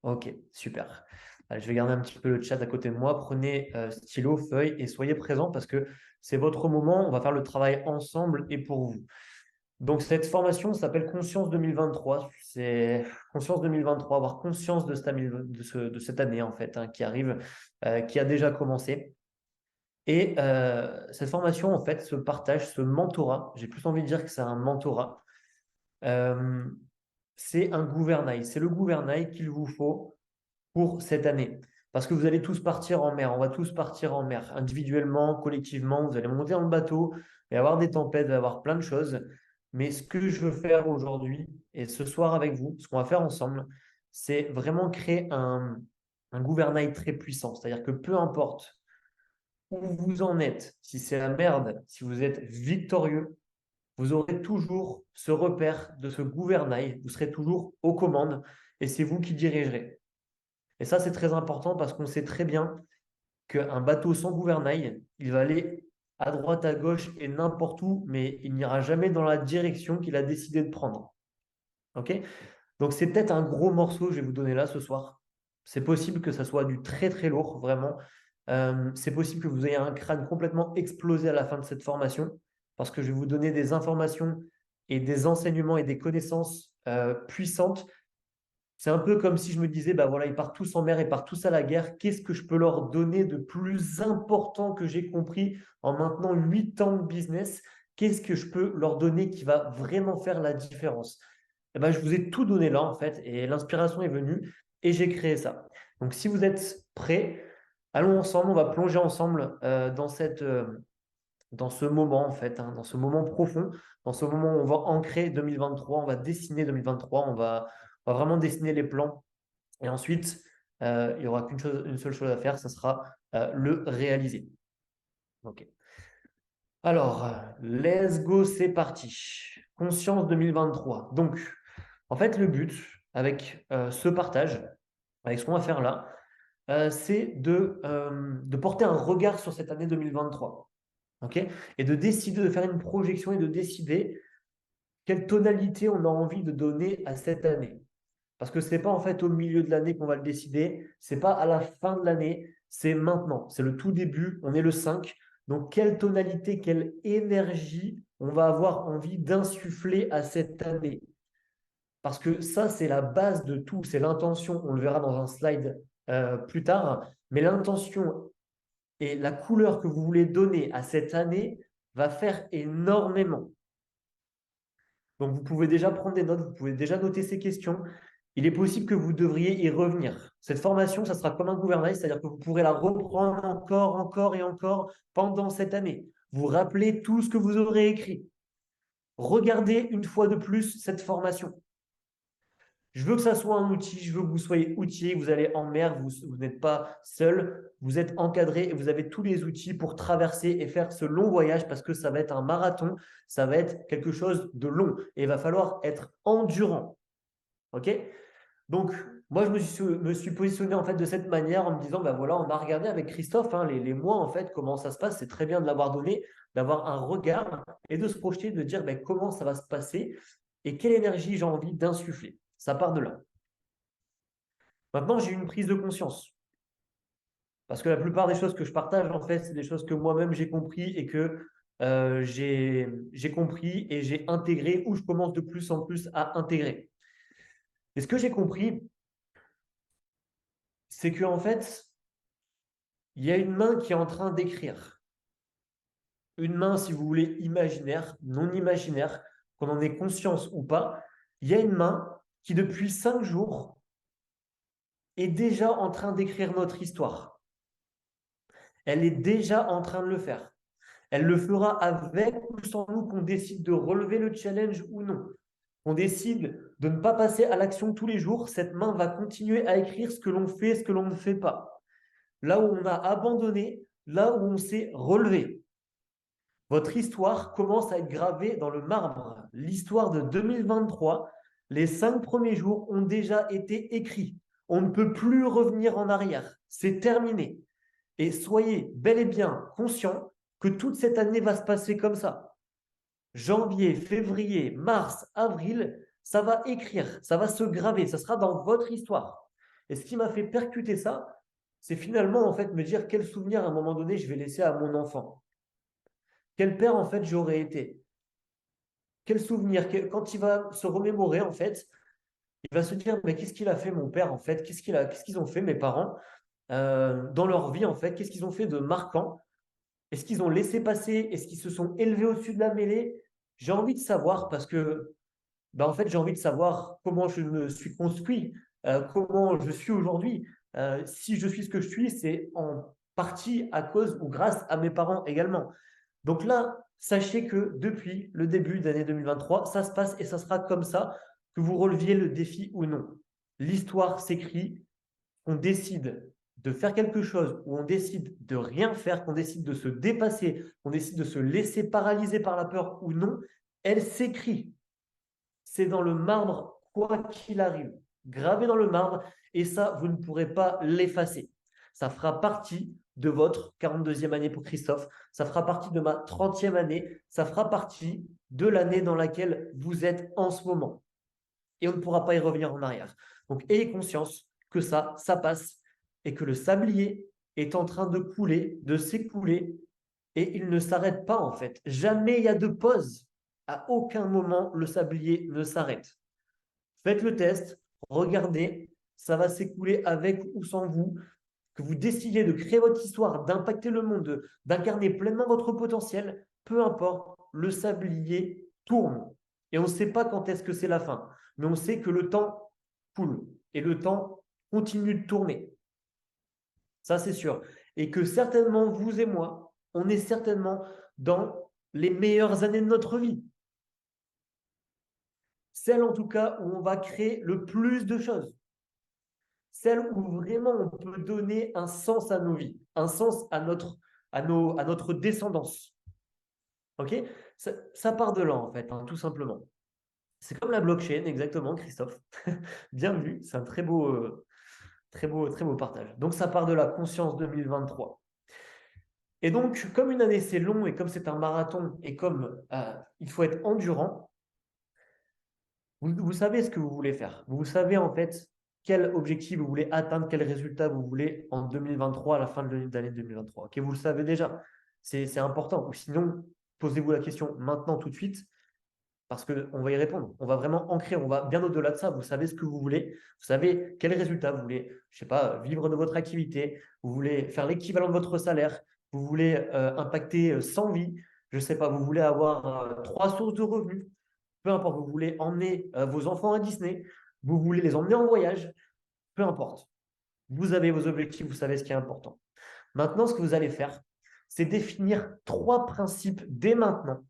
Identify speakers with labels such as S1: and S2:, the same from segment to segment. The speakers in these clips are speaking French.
S1: Ok, super. Allez, je vais garder un petit peu le chat à côté de moi. Prenez stylo, feuille et soyez présents parce que c'est votre moment. On va faire le travail ensemble et pour vous. Donc, cette formation s'appelle Conscience 2023. C'est Conscience 2023, avoir conscience de de cette année en fait, hein, qui arrive, qui a déjà commencé. Et cette formation, en fait, se partage, ce mentorat. J'ai plus envie de dire que c'est un mentorat. euh, c'est un gouvernail. C'est le gouvernail qu'il vous faut pour cette année. Parce que vous allez tous partir en mer, on va tous partir en mer, individuellement, collectivement, vous allez monter dans le bateau, il va y avoir des tempêtes, il va y avoir plein de choses. Mais ce que je veux faire aujourd'hui et ce soir avec vous, ce qu'on va faire ensemble, c'est vraiment créer un gouvernail très puissant. C'est-à-dire que peu importe où vous en êtes, si c'est la merde, si vous êtes victorieux, vous aurez toujours ce repère de ce gouvernail, vous serez toujours aux commandes et c'est vous qui dirigerez. Et ça, c'est très important parce qu'on sait très bien qu'un bateau sans gouvernail, il va aller à droite, à gauche et n'importe où, mais il n'ira jamais dans la direction qu'il a décidé de prendre. OK? Donc, c'est peut-être un gros morceau que je vais vous donner là ce soir. C'est possible que ça soit du très, très lourd, vraiment. C'est possible que vous ayez un crâne complètement explosé à la fin de cette formation parce que je vais vous donner des informations et des enseignements et des connaissances puissantes. C'est un peu comme si je me disais, bah voilà, ils partent tous en mer, ils partent tous à la guerre. Qu'est-ce que je peux leur donner de plus important que j'ai compris en maintenant 8 ans de business? Qu'est-ce que je peux leur donner qui va vraiment faire la différence? Eh ben, je vous ai tout donné là, en fait, et l'inspiration est venue et j'ai créé ça. Donc, si vous êtes prêts, allons ensemble, on va plonger ensemble dans ce moment, en fait, hein, dans ce moment profond, dans ce moment où on va ancrer 2023, on va dessiner 2023, on va vraiment dessiner les plans. Et ensuite, il n'y aura une seule chose à faire, ce sera le réaliser. Ok. Alors, let's go, c'est parti. Conscience 2023. Donc, en fait, le but avec ce partage, avec ce qu'on va faire là, c'est de porter un regard sur cette année 2023. Ok. Et de décider de faire une projection et de décider quelle tonalité on a envie de donner à cette année. Parce que ce n'est pas en fait au milieu de l'année qu'on va le décider, ce n'est pas à la fin de l'année, c'est maintenant, c'est le tout début, on est le 5. Donc, quelle tonalité, quelle énergie on va avoir envie d'insuffler à cette année? Parce que ça, c'est la base de tout, c'est l'intention. On le verra dans un slide plus tard, mais l'intention et la couleur que vous voulez donner à cette année va faire énormément. Donc, vous pouvez déjà prendre des notes, vous pouvez déjà noter ces questions. Il est possible que vous devriez y revenir. Cette formation, ça sera comme un gouvernail, c'est-à-dire que vous pourrez la reprendre encore, encore et encore pendant cette année. Vous rappelez tout ce que vous aurez écrit. Regardez une fois de plus cette formation. Je veux que ça soit un outil, je veux que vous soyez outillé, vous allez en mer, vous n'êtes pas seul, vous êtes encadré et vous avez tous les outils pour traverser et faire ce long voyage parce que ça va être un marathon, ça va être quelque chose de long et il va falloir être endurant. OK? Donc, moi, me suis positionné en fait de cette manière en me disant, ben voilà, on a regardé avec Christophe hein, les mois en fait, comment ça se passe. C'est très bien de l'avoir donné, d'avoir un regard et de se projeter, de dire ben, comment ça va se passer et quelle énergie j'ai envie d'insuffler. Ça part de là. Maintenant, j'ai une prise de conscience. Parce que la plupart des choses que je partage, en fait, c'est des choses que moi-même j'ai compris et que j'ai compris et j'ai intégré ou je commence de plus en plus à intégrer. Et ce que j'ai compris, c'est que en fait, il y a une main qui est en train d'écrire. Une main, si vous voulez, imaginaire, non imaginaire, qu'on en ait conscience ou pas. Il y a une main qui, depuis 5 jours, est déjà en train d'écrire notre histoire. Elle est déjà en train de le faire. Elle le fera avec ou sans nous qu'on décide de relever le challenge ou non. On décide de ne pas passer à l'action tous les jours. Cette main va continuer à écrire ce que l'on fait, ce que l'on ne fait pas. Là où on a abandonné, là où on s'est relevé. Votre histoire commence à être gravée dans le marbre. L'histoire de 2023, les 5 premiers jours ont déjà été écrits. On ne peut plus revenir en arrière. C'est terminé. Et soyez bel et bien conscients que toute cette année va se passer comme ça. Janvier, février, mars, avril, ça va écrire, ça va se graver, ça sera dans votre histoire. Et ce qui m'a fait percuter ça, c'est finalement en fait me dire quel souvenir à un moment donné je vais laisser à mon enfant. Quel père en fait j'aurais été. Quel souvenir. Quand il va se remémorer en fait, il va se dire mais qu'est-ce qu'il a fait mon père en fait? Qu'est-ce qu'ils ont fait mes parents dans leur vie en fait? Qu'est-ce qu'ils ont fait de marquant? Est-ce qu'ils ont laissé passer? Est-ce qu'ils se sont élevés au-dessus de la mêlée? J'ai envie de savoir parce que en fait, j'ai envie de savoir comment je me suis construit, comment je suis aujourd'hui. Si je suis ce que je suis, c'est en partie à cause ou grâce à mes parents également. Donc là, sachez que depuis le début d'année 2023, ça se passe et ça sera comme ça, que vous releviez le défi ou non. L'histoire s'écrit, on décide de faire quelque chose ou on décide de rien faire, qu'on décide de se dépasser, qu'on décide de se laisser paralyser par la peur ou non, elle s'écrit. C'est dans le marbre, quoi qu'il arrive, gravé dans le marbre, et ça, vous ne pourrez pas l'effacer. Ça fera partie de votre 42e année pour Christophe, ça fera partie de ma 30e année, ça fera partie de l'année dans laquelle vous êtes en ce moment. Et on ne pourra pas y revenir en arrière. Donc, ayez conscience que ça passe, et que le sablier est en train de couler, de s'écouler, et il ne s'arrête pas en fait. Jamais il y a de pause. À aucun moment, le sablier ne s'arrête. Faites le test, regardez, ça va s'écouler avec ou sans vous. Que vous décidiez de créer votre histoire, d'impacter le monde, d'incarner pleinement votre potentiel, peu importe, le sablier tourne. Et on ne sait pas quand est-ce que c'est la fin, mais on sait que le temps coule et le temps continue de tourner. Ça, c'est sûr. Et que certainement, vous et moi, on est certainement dans les meilleures années de notre vie. Celle en tout cas où on va créer le plus de choses. Celle où vraiment on peut donner un sens à nos vies, un sens à notre descendance. Ok? Ça part de là en fait, hein, tout simplement. C'est comme la blockchain, exactement, Christophe. Bien vu, c'est un très beau partage. Donc ça part de la conscience 2023. Et donc, comme une année c'est long et comme c'est un marathon et comme il faut être endurant, vous savez ce que vous voulez faire. Vous savez en fait quel objectif vous voulez atteindre, quel résultat vous voulez en 2023, à la fin de l'année 2023. Ok, vous le savez déjà. C'est important. Ou sinon, posez-vous la question maintenant tout de suite parce qu'on va y répondre. On va vraiment ancrer, on va bien au-delà de ça. Vous savez ce que vous voulez, vous savez quel résultat vous voulez, je ne sais pas, vivre de votre activité, vous voulez faire l'équivalent de votre salaire, vous voulez impacter 100 vies, je ne sais pas, vous voulez avoir 3 sources de revenus, peu importe, vous voulez emmener vos enfants à Disney, vous voulez les emmener en voyage, peu importe. Vous avez vos objectifs, vous savez ce qui est important. Maintenant, ce que vous allez faire, c'est définir 3 principes dès maintenant.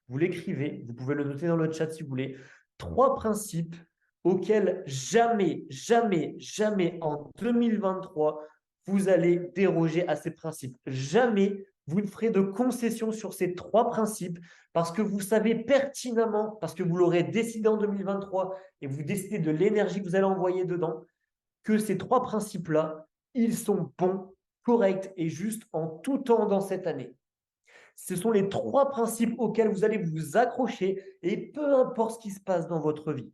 S1: Vous l'écrivez, vous pouvez le noter dans le chat si vous voulez. 3 principes auxquels jamais, jamais, jamais en 2023, vous allez déroger à ces principes. Jamais vous ne ferez de concession sur ces 3 principes parce que vous savez pertinemment, parce que vous l'aurez décidé en 2023 et vous décidez de l'énergie que vous allez envoyer dedans, que ces 3 principes-là, ils sont bons, corrects et justes en tout temps dans cette année. Ce sont les 3 principes auxquels vous allez vous accrocher et peu importe ce qui se passe dans votre vie.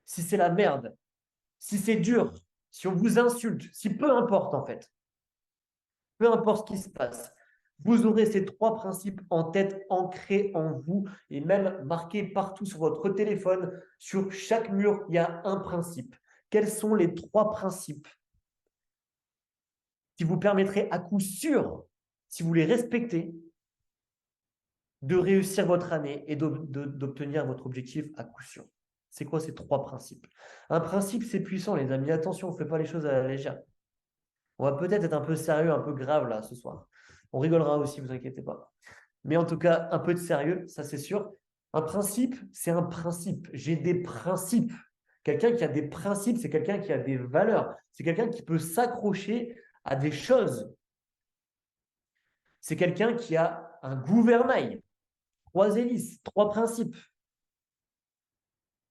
S1: Si c'est la merde, si c'est dur, si on vous insulte, si peu importe en fait, peu importe ce qui se passe, vous aurez ces 3 principes en tête, ancrés en vous et même marqués partout sur votre téléphone. Sur chaque mur, il y a un principe. Quels sont les 3 principes qui vous permettraient à coup sûr, si vous les respectez, de réussir votre année et d'obtenir votre objectif à coup sûr? C'est quoi ces 3 principes? Un principe, c'est puissant, les amis. Attention, on ne fait pas les choses à la légère. On va peut-être être un peu sérieux, un peu grave là ce soir. On rigolera aussi, vous inquiétez pas. Mais en tout cas, un peu de sérieux, ça c'est sûr. Un principe, c'est un principe. J'ai des principes. Quelqu'un qui a des principes, c'est quelqu'un qui a des valeurs. C'est quelqu'un qui peut s'accrocher à des choses. C'est quelqu'un qui a un gouvernail, 3 hélices, 3 principes.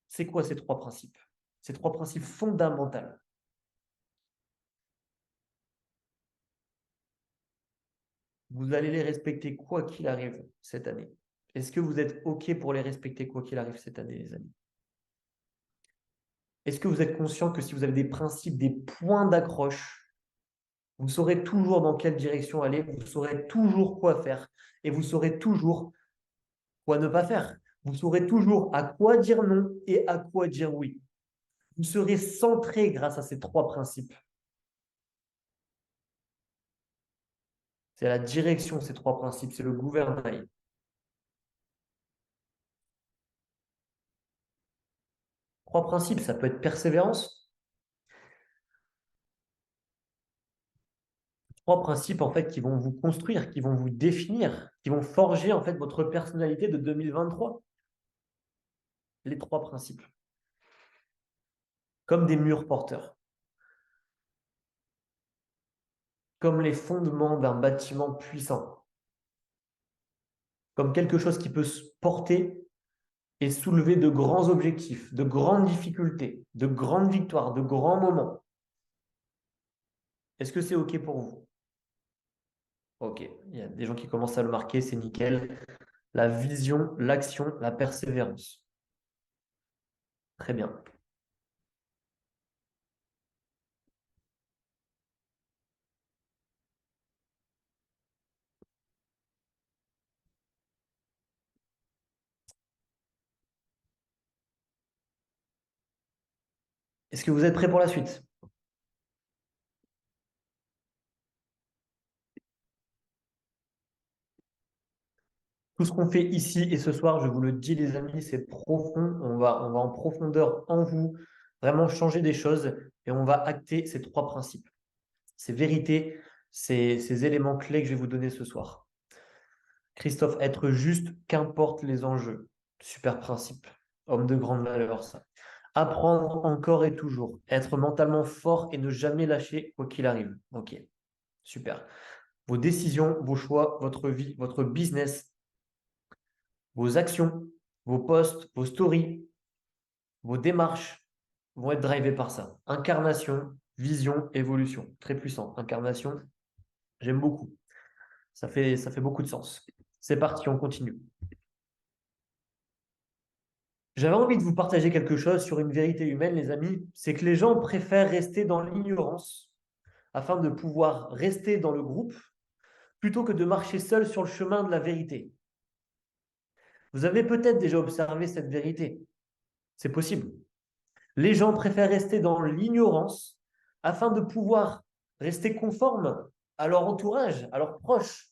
S1: C'est quoi ces 3 principes? Ces 3 principes fondamentaux. Vous allez les respecter quoi qu'il arrive cette année. Est-ce que vous êtes OK pour les respecter quoi qu'il arrive cette année, les amis? Est-ce que vous êtes conscient que si vous avez des principes, des points d'accroche, vous saurez toujours dans quelle direction aller, vous saurez toujours quoi faire et vous saurez toujours quoi ne pas faire. Vous saurez toujours à quoi dire non et à quoi dire oui. Vous serez centré grâce à ces trois principes. C'est la direction, ces trois principes, c'est le gouvernail. Trois principes, ça peut être persévérance. Trois principes en fait qui vont vous construire, qui vont vous définir, qui vont forger en fait votre personnalité de 2023. Les trois principes, comme des murs porteurs, comme les fondements d'un bâtiment puissant, comme quelque chose qui peut se porter et soulever de grands objectifs, de grandes difficultés, de grandes victoires, de grands moments. Est-ce que c'est OK pour vous? OK, il y a des gens qui commencent à le marquer, c'est nickel. La vision, l'action, la persévérance. Très bien. Est-ce que vous êtes prêts pour la suite? Tout ce qu'on fait ici et ce soir, je vous le dis les amis, c'est profond. On va en profondeur en vous, vraiment changer des choses et on va acter ces trois principes. Ces vérités, ces éléments clés que je vais vous donner ce soir. Christophe, être juste, qu'importe les enjeux. Super principe. Homme de grande valeur, ça. Apprendre encore et toujours. Être mentalement fort et ne jamais lâcher quoi qu'il arrive. Ok, super. Vos décisions, vos choix, votre vie, votre business, vos actions, vos posts, vos stories, vos démarches vont être drivés par ça. Incarnation, vision, évolution. Très puissant. Incarnation, j'aime beaucoup. Ça fait beaucoup de sens. C'est parti, on continue. J'avais envie de vous partager quelque chose sur une vérité humaine, les amis. C'est que les gens préfèrent rester dans l'ignorance afin de pouvoir rester dans le groupe plutôt que de marcher seul sur le chemin de la vérité. Vous avez peut-être déjà observé cette vérité. C'est possible. Les gens préfèrent rester dans l'ignorance afin de pouvoir rester conformes à leur entourage, à leurs proches,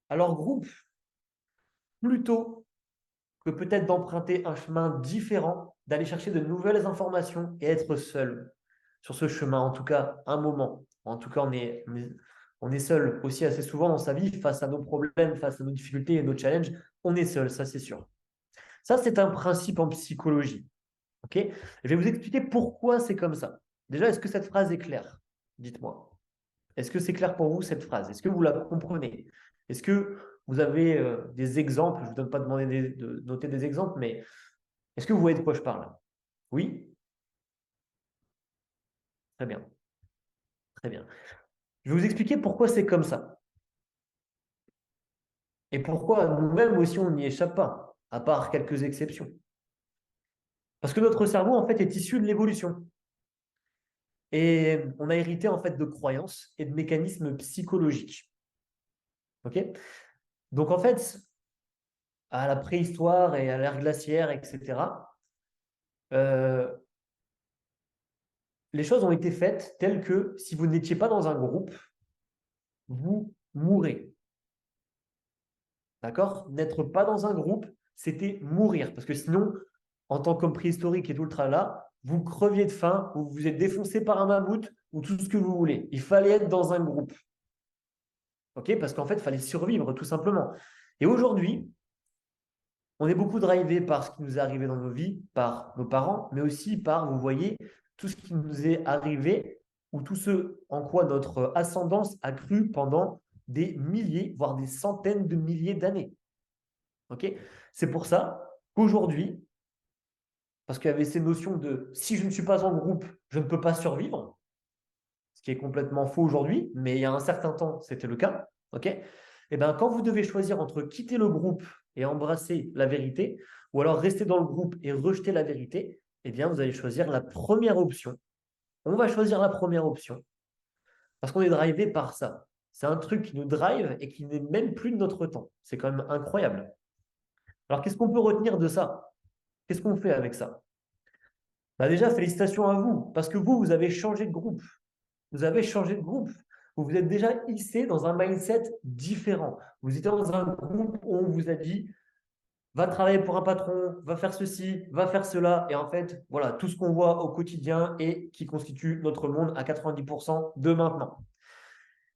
S1: à leur groupe, plutôt que peut-être d'emprunter un chemin différent, d'aller chercher de nouvelles informations et être seul sur ce chemin, en tout cas un moment. En tout cas, on est seul aussi assez souvent dans sa vie face à nos problèmes, face à nos difficultés et nos challenges. On est seul, ça c'est sûr. Ça, c'est un principe en psychologie. Ok. Je vais vous expliquer pourquoi c'est comme ça. Déjà, est-ce que cette phrase est claire? Dites-moi. Est-ce que c'est clair pour vous cette phrase? Est-ce que vous la comprenez? Est-ce que vous avez des exemples? Je ne vous donne pas demander de noter des exemples, mais est-ce que vous voyez de quoi je parle? Oui? Très bien. Très bien. Je vais vous expliquer pourquoi c'est comme ça. Et pourquoi nous-mêmes aussi, on n'y échappe pas, à part quelques exceptions. Parce que notre cerveau, en fait, est issu de l'évolution. Et on a hérité, en fait, de croyances et de mécanismes psychologiques. OK? Donc, en fait, à la préhistoire et à l'ère glaciaire, etc., euh, les choses ont été faites telles que si vous n'étiez pas dans un groupe, vous mourrez. D'accord? N'être pas dans un groupe, c'était mourir. Parce que sinon, en tant qu'homme préhistorique et tout le tralala, vous creviez de faim, ou vous êtes défoncé par un mammouth, ou tout ce que vous voulez. Il fallait être dans un groupe. OK? Parce qu'en fait, il fallait survivre, tout simplement. Et aujourd'hui, on est beaucoup drivé par ce qui nous est arrivé dans nos vies, par nos parents, mais aussi par, vous voyez, tout ce qui nous est arrivé ou tout ce en quoi notre ascendance a cru pendant des milliers, voire des centaines de milliers d'années. Ok. C'est pour ça qu'aujourd'hui, parce qu'il y avait ces notions de si je ne suis pas en groupe, je ne peux pas survivre, ce qui est complètement faux aujourd'hui, mais il y a un certain temps, c'était le cas. Ok. Et bien, quand vous devez choisir entre quitter le groupe et embrasser la vérité, ou alors rester dans le groupe et rejeter la vérité, eh bien, vous allez choisir la première option. On va choisir la première option parce qu'on est drivé par ça. C'est un truc qui nous drive et qui n'est même plus de notre temps. C'est quand même incroyable. Alors, qu'est-ce qu'on peut retenir de ça? Qu'est-ce qu'on fait avec ça? Bah déjà, félicitations à vous, parce que vous avez changé de groupe. Vous avez changé de groupe. Vous vous êtes déjà hissé dans un mindset différent. Vous étiez dans un groupe où on vous a dit, va travailler pour un patron, va faire ceci, va faire cela. Et en fait, voilà, tout ce qu'on voit au quotidien et qui constitue notre monde à 90% de maintenant.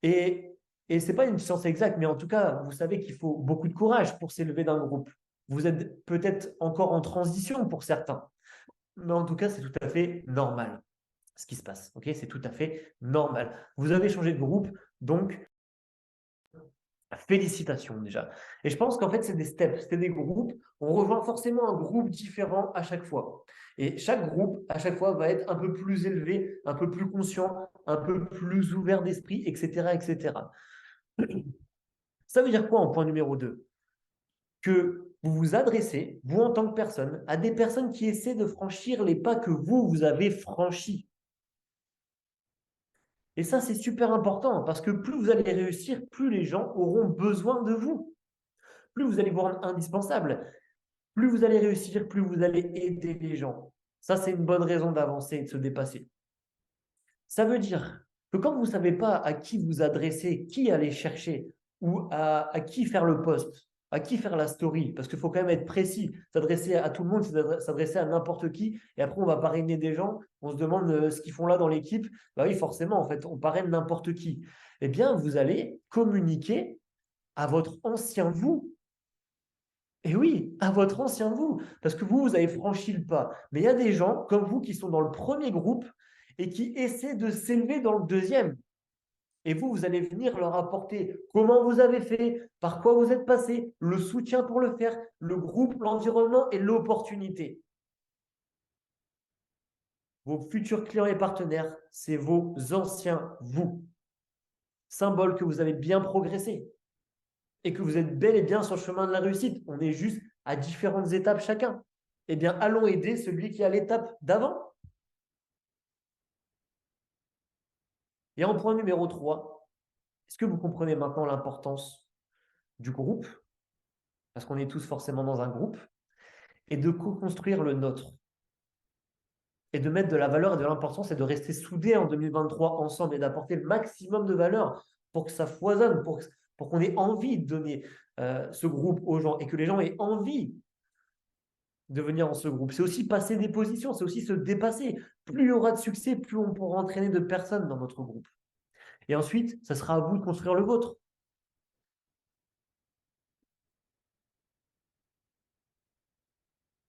S1: Et, et ce n'est pas une science exacte, mais en tout cas, vous savez qu'il faut beaucoup de courage pour s'élever d'un groupe. Vous êtes peut-être encore en transition pour certains, mais en tout cas, c'est tout à fait normal ce qui se passe. Ok, c'est tout à fait normal. Vous avez changé de groupe, donc félicitations déjà. Et je pense qu'en fait, c'est des steps, c'est des groupes. On rejoint forcément un groupe différent à chaque fois. Et chaque groupe, à chaque fois, va être un peu plus élevé, un peu plus conscient, un peu plus ouvert d'esprit, etc., etc. Ça veut dire quoi en point numéro 2? Que vous vous adressez, vous en tant que personne, à des personnes qui essaient de franchir les pas que vous avez franchis. Et ça, c'est super important parce que plus vous allez réussir, plus les gens auront besoin de vous. Plus vous allez vous rendre indispensable, plus vous allez réussir, plus vous allez aider les gens. Ça, c'est une bonne raison d'avancer et de se dépasser. Ça veut dire que quand vous ne savez pas à qui vous adresser, qui aller chercher, ou à qui faire le post, à qui faire la story, parce qu'il faut quand même être précis. S'adresser à tout le monde, c'est s'adresser à n'importe qui, et après on va parrainer des gens, on se demande ce qu'ils font là dans l'équipe. Bah oui, forcément, en fait, on parraine n'importe qui. Eh bien, vous allez communiquer à votre ancien vous. Et oui, à votre ancien vous, parce que vous avez franchi le pas. Mais il y a des gens comme vous qui sont dans le premier groupe et qui essaient de s'élever dans le deuxième. Et vous allez venir leur apporter comment vous avez fait, par quoi vous êtes passé, le soutien pour le faire, le groupe, l'environnement et l'opportunité. Vos futurs clients et partenaires, c'est vos anciens vous. Symbole que vous avez bien progressé et que vous êtes bel et bien sur le chemin de la réussite. On est juste à différentes étapes chacun. Eh bien, allons aider celui qui est à l'étape d'avant. Et en point numéro 3, est-ce que vous comprenez maintenant l'importance du groupe? Parce qu'on est tous forcément dans un groupe. Et de co-construire le nôtre. Et de mettre de la valeur et de l'importance et de rester soudés en 2023 ensemble et d'apporter le maximum de valeur pour que ça foisonne, pour qu'on ait envie de donner ce groupe aux gens et que les gens aient envie de venir dans ce groupe. C'est aussi passer des positions, c'est aussi se dépasser. Plus il y aura de succès, plus on pourra entraîner de personnes dans notre groupe. Et ensuite, ça sera à vous de construire le vôtre.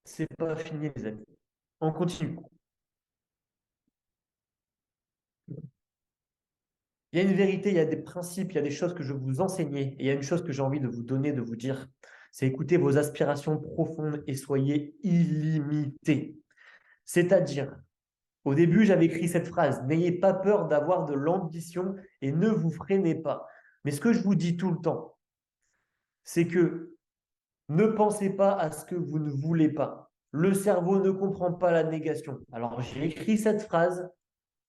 S1: C'est pas fini, les amis. On continue. Il y a une vérité, il y a des principes, il y a des choses que je vous enseignais. Et il y a une chose que j'ai envie de vous donner, de vous dire, c'est écouter vos aspirations profondes et soyez illimités. C'est-à-dire, au début, j'avais écrit cette phrase, n'ayez pas peur d'avoir de l'ambition et ne vous freinez pas. Mais ce que je vous dis tout le temps, c'est que ne pensez pas à ce que vous ne voulez pas. Le cerveau ne comprend pas la négation. Alors, j'ai écrit cette phrase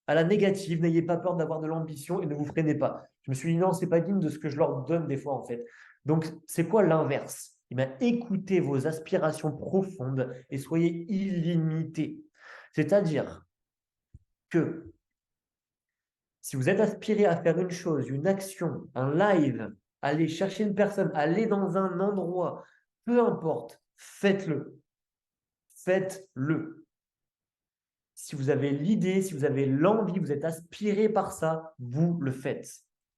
S1: à la négative, n'ayez pas peur d'avoir de l'ambition et ne vous freinez pas. Je me suis dit, non, c'est pas digne de ce que je leur donne des fois, en fait. Donc, c'est quoi l'inverse? Eh bien, écoutez vos aspirations profondes et soyez illimités. C'est-à-dire que si vous êtes aspiré à faire une chose, une action, un live, aller chercher une personne, aller dans un endroit, peu importe, faites-le. Faites-le. Si vous avez l'idée, si vous avez l'envie, vous êtes aspiré par ça, vous le faites.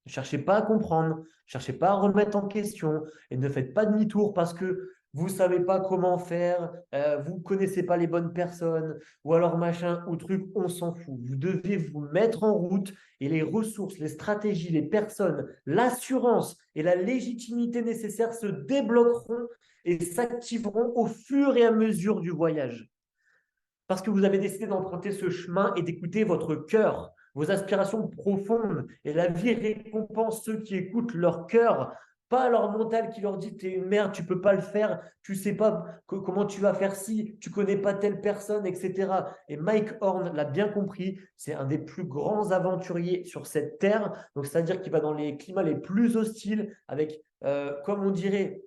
S1: Ne cherchez pas à comprendre, ne cherchez pas à remettre en question et ne faites pas demi-tour parce que vous ne savez pas comment faire, vous ne connaissez pas les bonnes personnes ou alors machin ou truc, on s'en fout. Vous devez vous mettre en route et les ressources, les stratégies, les personnes, l'assurance et la légitimité nécessaires se débloqueront et s'activeront au fur et à mesure du voyage. Parce que vous avez décidé d'emprunter ce chemin et d'écouter votre cœur, vos aspirations profondes. Et la vie récompense ceux qui écoutent leur cœur Pas leur mental qui leur dit tu es une merde, tu peux pas le faire, tu sais pas comment tu vas faire si, tu connais pas telle personne, etc. Et Mike Horn l'a bien compris, c'est un des plus grands aventuriers sur cette terre. Donc, c'est-à-dire qu'il va dans les climats les plus hostiles avec, comme on dirait,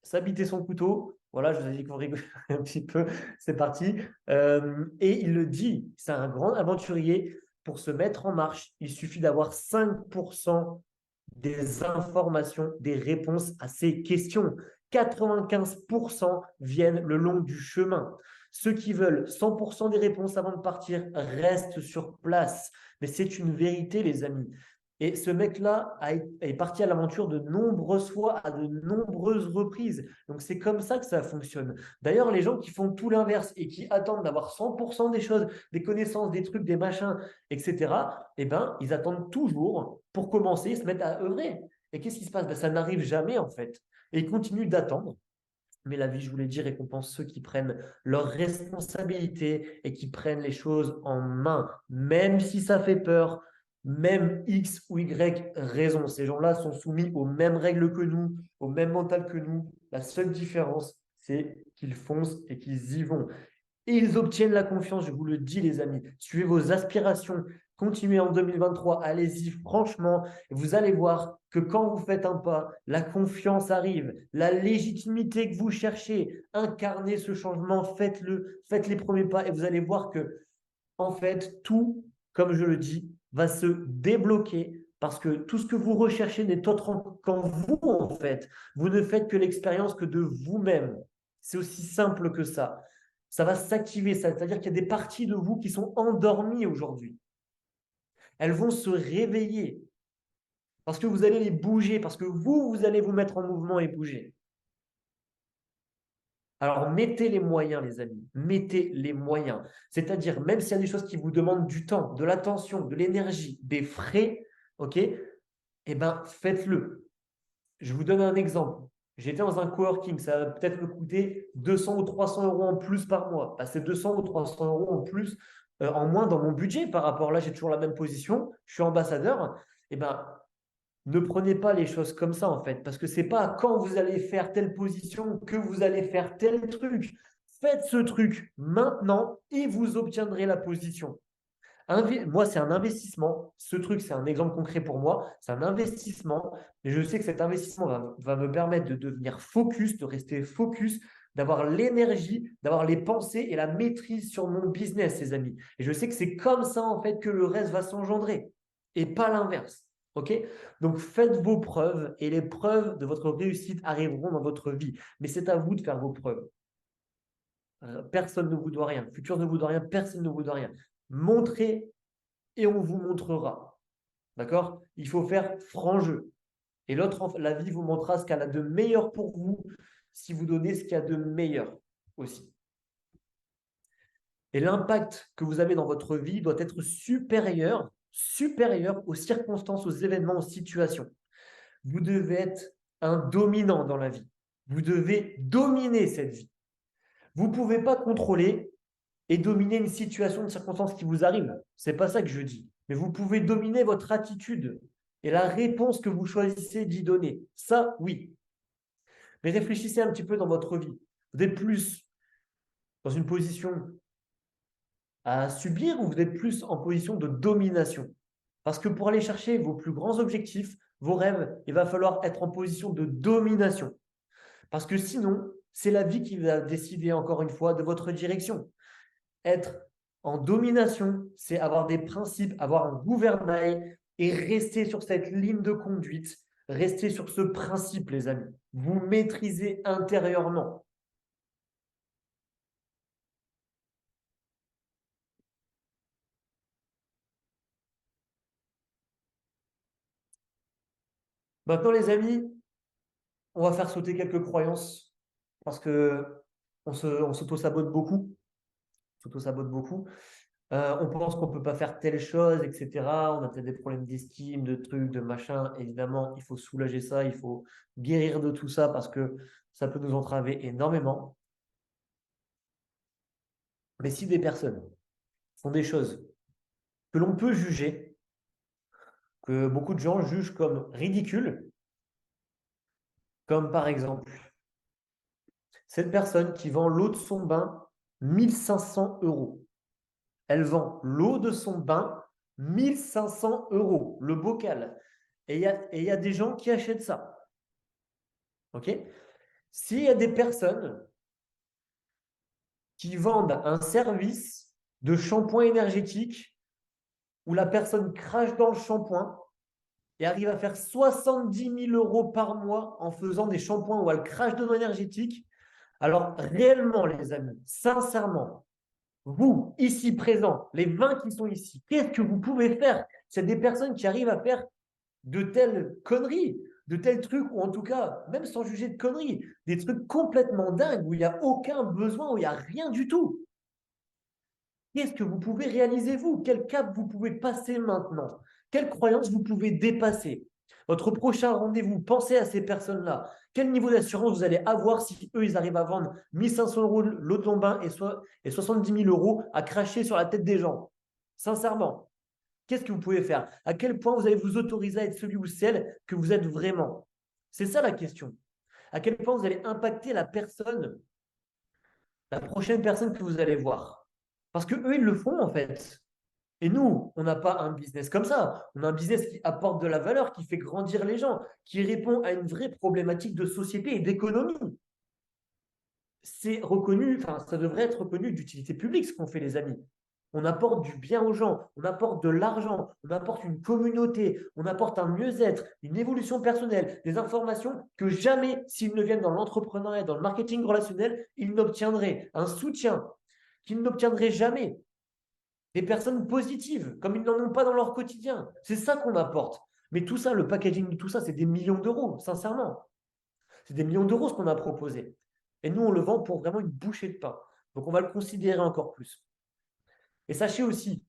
S1: s'habiter son couteau. Voilà, je vous ai dit qu'on rigole un petit peu, c'est parti. Et il le dit, c'est un grand aventurier. Pour se mettre en marche, il suffit d'avoir 5% des informations, des réponses à ces questions. 95% viennent le long du chemin. Ceux qui veulent 100% des réponses avant de partir restent sur place. Mais c'est une vérité, les amis. Et ce mec-là est parti à l'aventure de nombreuses fois, à de nombreuses reprises. Donc c'est comme ça que ça fonctionne. D'ailleurs, les gens qui font tout l'inverse et qui attendent d'avoir 100% des choses, des connaissances, des trucs, des machins, etc., eh ben, ils attendent toujours pour commencer, ils se mettent à œuvrer. Et qu'est-ce qui se passe? Ben, ça n'arrive jamais en fait. Et ils continuent d'attendre. Mais la vie, je vous l'ai dit, récompense ceux qui prennent leurs responsabilités et qui prennent les choses en main, même si ça fait peur, même X ou Y raison. Ces gens-là sont soumis aux mêmes règles que nous, au même mental que nous. La seule différence, c'est qu'ils foncent et qu'ils y vont. Et ils obtiennent la confiance, je vous le dis les amis. Suivez vos aspirations, continuez en 2023, allez-y franchement. Et vous allez voir que quand vous faites un pas, la confiance arrive, la légitimité que vous cherchez, incarnez ce changement, faites-le, faites les premiers pas et vous allez voir que, en fait, tout, comme je le dis, va se débloquer parce que tout ce que vous recherchez n'est autre qu'en vous, en fait. Vous ne faites que l'expérience que de vous-même. C'est aussi simple que ça. Ça va s'activer, c'est-à-dire qu'il y a des parties de vous qui sont endormies aujourd'hui. Elles vont se réveiller parce que vous allez les bouger, parce que vous allez vous mettre en mouvement et bouger. Alors, mettez les moyens, les amis. Mettez les moyens. C'est-à-dire, même s'il y a des choses qui vous demandent du temps, de l'attention, de l'énergie, des frais, ok, eh ben, faites-le. Je vous donne un exemple. J'étais dans un coworking, ça va peut-être me coûter 200 ou 300 euros en plus par mois. Bah, c'est 200 ou 300 euros en plus, en moins dans mon budget par rapport là, j'ai toujours la même position, je suis ambassadeur. Eh ben, ne prenez pas les choses comme ça en fait, parce que c'est pas quand vous allez faire telle position que vous allez faire tel truc. Faites ce truc maintenant et vous obtiendrez la position. Moi, c'est un investissement. Ce truc, c'est un exemple concret pour moi. C'est un investissement. Et je sais que cet investissement va me permettre de devenir focus, de rester focus, d'avoir l'énergie, d'avoir les pensées et la maîtrise sur mon business, les amis. Et je sais que c'est comme ça, en fait, que le reste va s'engendrer et pas l'inverse. OK? Donc, faites vos preuves et les preuves de votre réussite arriveront dans votre vie. Mais c'est à vous de faire vos preuves. Personne ne vous doit rien. Le futur ne vous doit rien. Personne ne vous doit rien. Montrez et on vous montrera. D'accord? Il faut faire franc jeu. Et l'autre, la vie vous montrera ce qu'elle a de meilleur pour vous si vous donnez ce qu'il y a de meilleur aussi. Et l'impact que vous avez dans votre vie doit être supérieur aux circonstances, aux événements, aux situations. Vous devez être un dominant dans la vie. Vous devez dominer cette vie. Vous ne pouvez pas contrôler et dominer une situation, une circonstance qui vous arrive. C'est pas ça que je dis. Mais vous pouvez dominer votre attitude et la réponse que vous choisissez d'y donner. Ça, oui. Mais réfléchissez un petit peu dans votre vie. Vous êtes plus dans une position à subir ou vous êtes plus en position de domination? Parce que pour aller chercher vos plus grands objectifs, vos rêves, il va falloir être en position de domination. Parce que sinon, c'est la vie qui va décider encore une fois de votre direction. Être en domination, c'est avoir des principes, avoir un gouvernail et rester sur cette ligne de conduite, rester sur ce principe, les amis. Vous maîtrisez intérieurement. Maintenant, les amis, on va faire sauter quelques croyances parce que on s'auto-sabote beaucoup. On s'auto-sabote beaucoup. On pense qu'on ne peut pas faire telle chose, etc. On a peut-être des problèmes d'estime, de trucs, de machin. Évidemment, il faut soulager ça, il faut guérir de tout ça parce que ça peut nous entraver énormément. Mais si des personnes font des choses que l'on peut juger, que beaucoup de gens jugent comme ridicules, Comme par exemple, cette personne qui vend l'eau de son bain 1500 euros. Elle vend l'eau de son bain 1500 euros, le bocal. Et il y a des gens qui achètent ça. OK? S'il y a des personnes qui vendent un service de shampoing énergétique où la personne crache dans le shampoing et arrive à faire 70 000 euros par mois en faisant des shampoings où elle crache de l'eau énergétique, alors réellement, les amis, sincèrement, vous, ici présents, les 20 qui sont ici, qu'est-ce que vous pouvez faire? C'est des personnes qui arrivent à faire de telles conneries, de tels trucs, ou en tout cas, même sans juger de conneries, des trucs complètement dingues où il n'y a aucun besoin, où il n'y a rien du tout. Qu'est-ce que vous pouvez réaliser, vous? Quel cap vous pouvez passer maintenant? Quelle croyance vous pouvez dépasser? Votre prochain rendez-vous, pensez à ces personnes-là. Quel niveau d'assurance vous allez avoir si eux, ils arrivent à vendre 1500 euros l'eau de bain et 70 000 euros à cracher sur la tête des gens? Sincèrement, qu'est-ce que vous pouvez faire? À quel point vous allez vous autoriser à être celui ou celle que vous êtes vraiment? C'est ça la question. À quel point vous allez impacter la personne, la prochaine personne que vous allez voir? Parce que eux, ils le font en fait. Et nous, on n'a pas un business comme ça. On a un business qui apporte de la valeur, qui fait grandir les gens, qui répond à une vraie problématique de société et d'économie. C'est reconnu, enfin, ça devrait être reconnu d'utilité publique ce qu'on fait, les amis. On apporte du bien aux gens, on apporte de l'argent, on apporte une communauté, on apporte un mieux-être, une évolution personnelle, des informations que jamais, s'ils ne viennent dans l'entrepreneuriat, dans le marketing relationnel, ils n'obtiendraient. Un soutien qu'ils n'obtiendraient jamais. Des personnes positives, comme ils n'en ont pas dans leur quotidien. C'est ça qu'on apporte. Mais tout ça, le packaging de tout ça, c'est des millions d'euros, sincèrement. C'est des millions d'euros ce qu'on a proposé. Et nous, on le vend pour vraiment une bouchée de pain. Donc, on va le considérer encore plus. Et sachez aussi,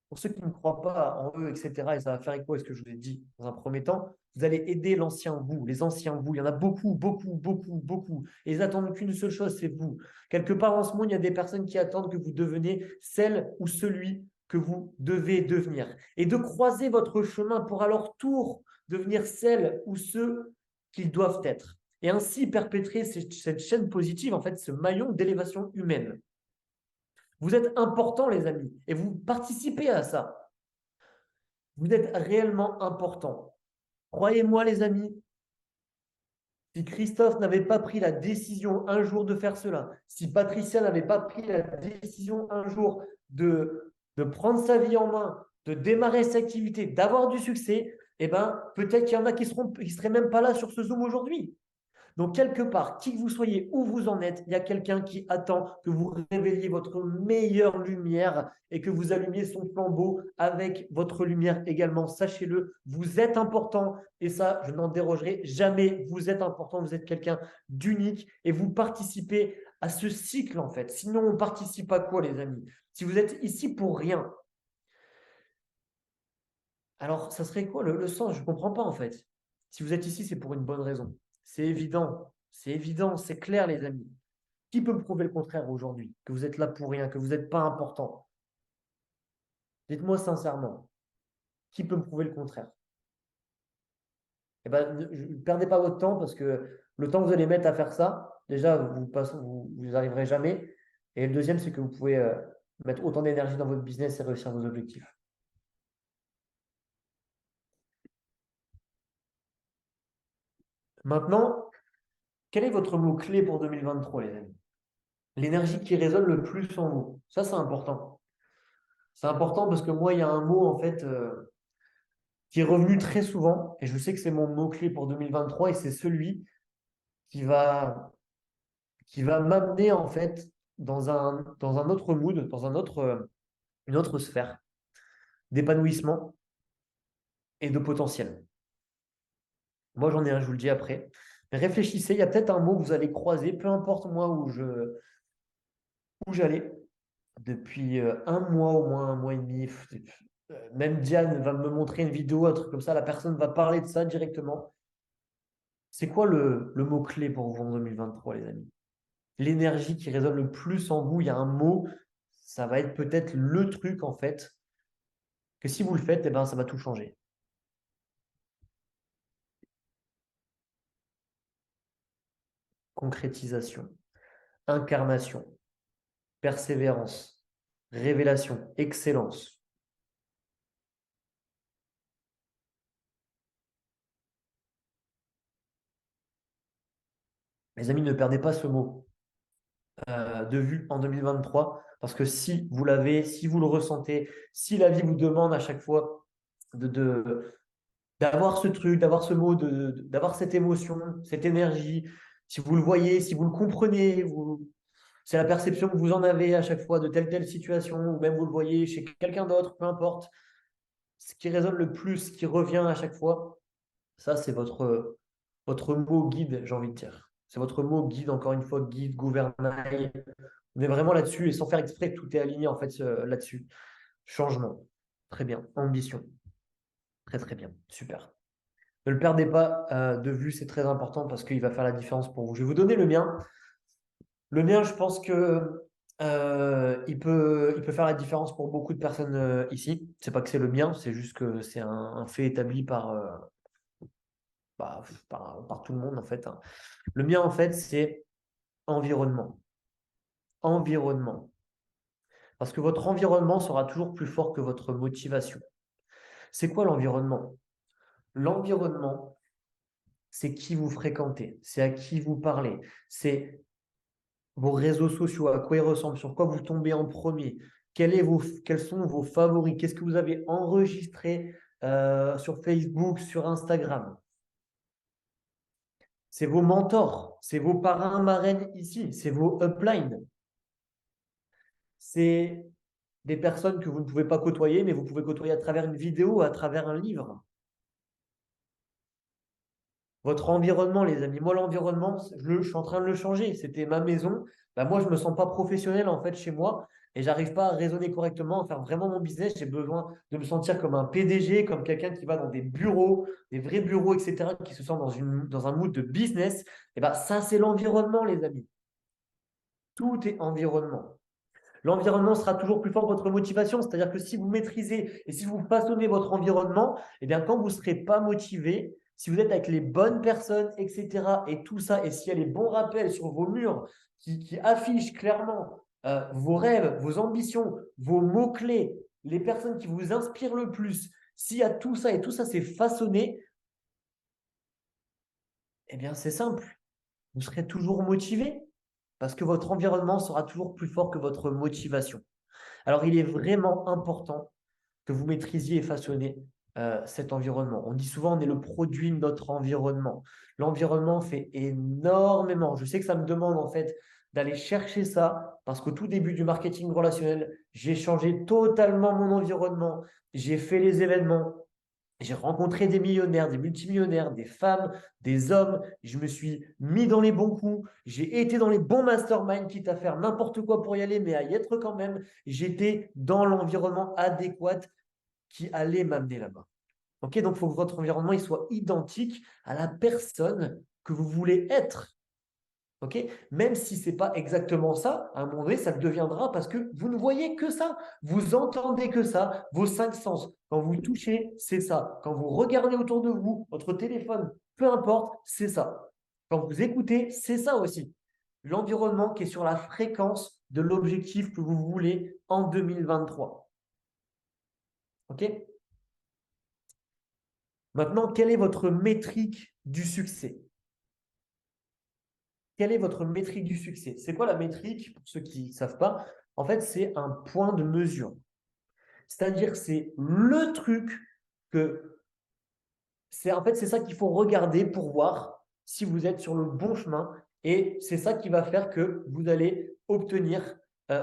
S1: pour ceux qui ne croient pas en eux, etc., et ça va faire écho à ce que je vous ai dit dans un premier temps, vous allez aider l'ancien vous, les anciens vous. Il y en a beaucoup, beaucoup, beaucoup, beaucoup. Et ils attendent qu'une seule chose, c'est vous. Quelque part en ce monde, il y a des personnes qui attendent que vous deveniez celle ou celui que vous devez devenir. Et de croiser votre chemin pour à leur tour devenir celle ou ceux qu'ils doivent être. Et ainsi perpétrer cette chaîne positive, en fait, ce maillon d'élévation humaine. Vous êtes importants, les amis, et vous participez à ça. Vous êtes réellement importants. Croyez-moi, les amis, si Christophe n'avait pas pris la décision un jour de faire cela, si Patricia n'avait pas pris la décision un jour de prendre sa vie en main, de démarrer cette activité, d'avoir du succès, eh ben, peut-être qu'il y en a qui ne seraient même pas là sur ce Zoom aujourd'hui. Donc, quelque part, qui que vous soyez, où vous en êtes, il y a quelqu'un qui attend que vous révéliez votre meilleure lumière et que vous allumiez son flambeau avec votre lumière également. Sachez-le, vous êtes important et ça, je n'en dérogerai jamais. Vous êtes important, vous êtes quelqu'un d'unique et vous participez à ce cycle en fait. Sinon, on ne participe à quoi, les amis? Si vous êtes ici pour rien, alors ça serait quoi le sens? Je ne comprends pas en fait. Si vous êtes ici, c'est pour une bonne raison. C'est évident, c'est clair, les amis. Qui peut me prouver le contraire aujourd'hui? Que vous êtes là pour rien, que vous n'êtes pas important? Dites-moi sincèrement, qui peut me prouver le contraire? Eh ben, ne perdez pas votre temps parce que le temps que vous allez mettre à faire ça, déjà, vous arriverez jamais. Et le deuxième, c'est que vous pouvez mettre autant d'énergie dans votre business et réussir vos objectifs. Maintenant, quel est votre mot-clé pour 2023, les amis? L'énergie qui résonne le plus en vous. Ça, c'est important. C'est important parce que moi, il y a un mot, en fait, qui est revenu très souvent, et je sais que c'est mon mot-clé pour 2023, et c'est celui qui va, qui va m'amener, en fait, dans un autre mood, une autre sphère d'épanouissement et de potentiel. Moi, j'en ai un, je vous le dis après. Mais réfléchissez, il y a peut-être un mot que vous allez croiser, peu importe moi où j'allais, depuis un mois au moins, un mois et demi. Même Diane va me montrer une vidéo, un truc comme ça, la personne va parler de ça directement. C'est quoi le mot-clé pour vous en 2023, les amis? L'énergie qui résonne le plus en vous, il y a un mot, ça va être peut-être le truc, en fait, que si vous le faites, eh ben, ça va tout changer. concrétisation, incarnation, persévérance, révélation, excellence. Les amis, ne perdez pas ce mot de vue en 2023, parce que si vous l'avez, si vous le ressentez, si la vie vous demande à chaque fois d'avoir ce truc, d'avoir ce mot, d'avoir cette émotion, cette énergie, si vous le voyez, si vous le comprenez, c'est la perception que vous en avez à chaque fois de telle situation, ou même vous le voyez chez quelqu'un d'autre, peu importe, ce qui résonne le plus, ce qui revient à chaque fois, ça c'est votre mot guide, j'ai envie de dire. C'est votre mot guide, encore une fois, guide, gouvernail. On est vraiment là-dessus et sans faire exprès, tout est aligné en fait là-dessus. Changement. Très bien. Ambition. Très très bien. Super. Ne le perdez pas de vue, c'est très important parce qu'il va faire la différence pour vous. Je vais vous donner le mien. Le mien, je pense que il peut faire la différence pour beaucoup de personnes ici. C'est pas que c'est le mien, c'est juste que c'est un fait établi par tout le monde en fait, hein. Le mien en fait, c'est environnement. Environnement. Parce que votre environnement sera toujours plus fort que votre motivation. C'est quoi l'environnement? L'environnement, c'est qui vous fréquentez, c'est à qui vous parlez, c'est vos réseaux sociaux, à quoi ils ressemblent, sur quoi vous tombez en premier, quels sont vos favoris, qu'est-ce que vous avez enregistré sur Facebook, sur Instagram. C'est vos mentors, c'est vos parrains, marraines ici, c'est vos uplines. C'est des personnes que vous ne pouvez pas côtoyer, mais vous pouvez côtoyer à travers une vidéo, à travers un livre. Votre environnement, les amis. Moi, l'environnement, je suis en train de le changer. C'était ma maison. Bah, moi, je ne me sens pas professionnel en fait chez moi et j'arrive pas à raisonner correctement, à faire vraiment mon business. J'ai besoin de me sentir comme un PDG, comme quelqu'un qui va dans des bureaux, des vrais bureaux, etc., qui se sent dans un mood de business. Et bah, ça, c'est l'environnement, les amis. Tout est environnement. L'environnement sera toujours plus fort que votre motivation. C'est-à-dire que si vous maîtrisez et si vous façonnez votre environnement, eh bien, quand vous ne serez pas motivé, si vous êtes avec les bonnes personnes, etc., et tout ça, et s'il y a les bons rappels sur vos murs qui affichent clairement vos rêves, vos ambitions, vos mots-clés, les personnes qui vous inspirent le plus, s'il y a tout ça et tout ça c'est façonné, eh bien, c'est simple. Vous serez toujours motivé parce que votre environnement sera toujours plus fort que votre motivation. Alors, il est vraiment important que vous maîtrisiez et façonnez cet environnement. On dit souvent on est le produit de notre environnement. L'environnement fait énormément. Je sais que ça me demande en fait d'aller chercher ça parce qu'au tout début du marketing relationnel, j'ai changé totalement mon environnement. J'ai fait les événements. J'ai rencontré des millionnaires, des multimillionnaires, des femmes, des hommes. Je me suis mis dans les bons coups. J'ai été dans les bons masterminds, quitte à faire n'importe quoi pour y aller, mais à y être quand même. J'étais dans l'environnement adéquat qui allait m'amener là-bas. Ok, donc il faut que votre environnement il soit identique à la personne que vous voulez être. Ok, même si ce n'est pas exactement ça, à un moment donné, ça le deviendra parce que vous ne voyez que ça. Vous entendez que ça, vos cinq sens. Quand vous touchez, c'est ça. Quand vous regardez autour de vous, votre téléphone, peu importe, c'est ça. Quand vous écoutez, c'est ça aussi. L'environnement qui est sur la fréquence de l'objectif que vous voulez en 2023. Ok? Maintenant, quelle est votre métrique du succès? Quelle est votre métrique du succès? C'est quoi la métrique? Pour ceux qui ne savent pas, en fait, c'est un point de mesure. C'est-à-dire, c'est le truc que c'est ça qu'il faut regarder pour voir si vous êtes sur le bon chemin. Et c'est ça qui va faire que vous allez obtenir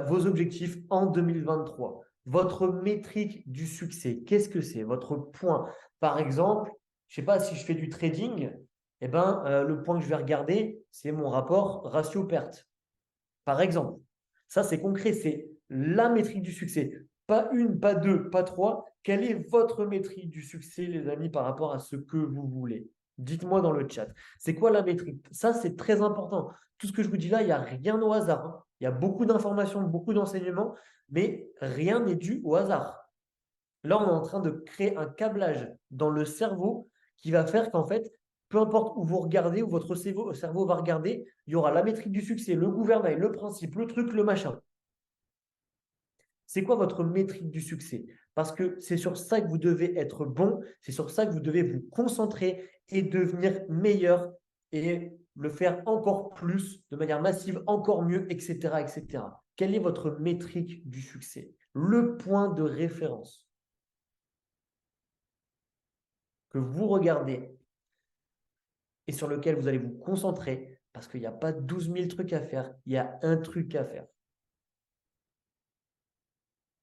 S1: vos objectifs en 2023. Votre métrique du succès, qu'est-ce que c'est? Votre point. Par exemple, je ne sais pas si je fais du trading, eh ben, le point que je vais regarder, c'est mon rapport ratio-perte. Par exemple, ça c'est concret, c'est la métrique du succès. Pas une, pas deux, pas trois. Quelle est votre métrique du succès, les amis, par rapport à ce que vous voulez? Dites-moi dans le chat. C'est quoi la métrique? Ça, c'est très important. Tout ce que je vous dis là, il n'y a rien au hasard, hein. Il y a beaucoup d'informations, beaucoup d'enseignements, mais rien n'est dû au hasard. Là, on est en train de créer un câblage dans le cerveau qui va faire qu'en fait, peu importe où vous regardez, où votre cerveau va regarder, il y aura la métrique du succès, le gouvernail, le principe, le truc, le machin. C'est quoi votre métrique du succès? Parce que c'est sur ça que vous devez être bon, c'est sur ça que vous devez vous concentrer et devenir meilleur et le faire encore plus, de manière massive, encore mieux, etc., etc. Quelle est votre métrique du succès? Le point de référence que vous regardez et sur lequel vous allez vous concentrer parce qu'il n'y a pas 12 000 trucs à faire, il y a un truc à faire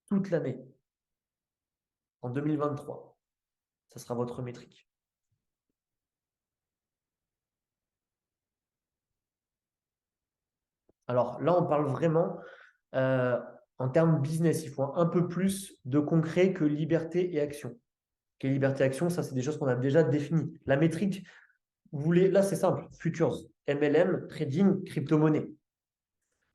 S1: toute l'année en 2023. Ça sera votre métrique. Alors là, on parle vraiment euh, en termes business. Il faut un peu plus de concret que liberté et action. Quelle liberté et action, ça, c'est des choses qu'on a déjà définies. La métrique, vous voulez, là, c'est simple. Futures, MLM, trading, crypto-monnaie.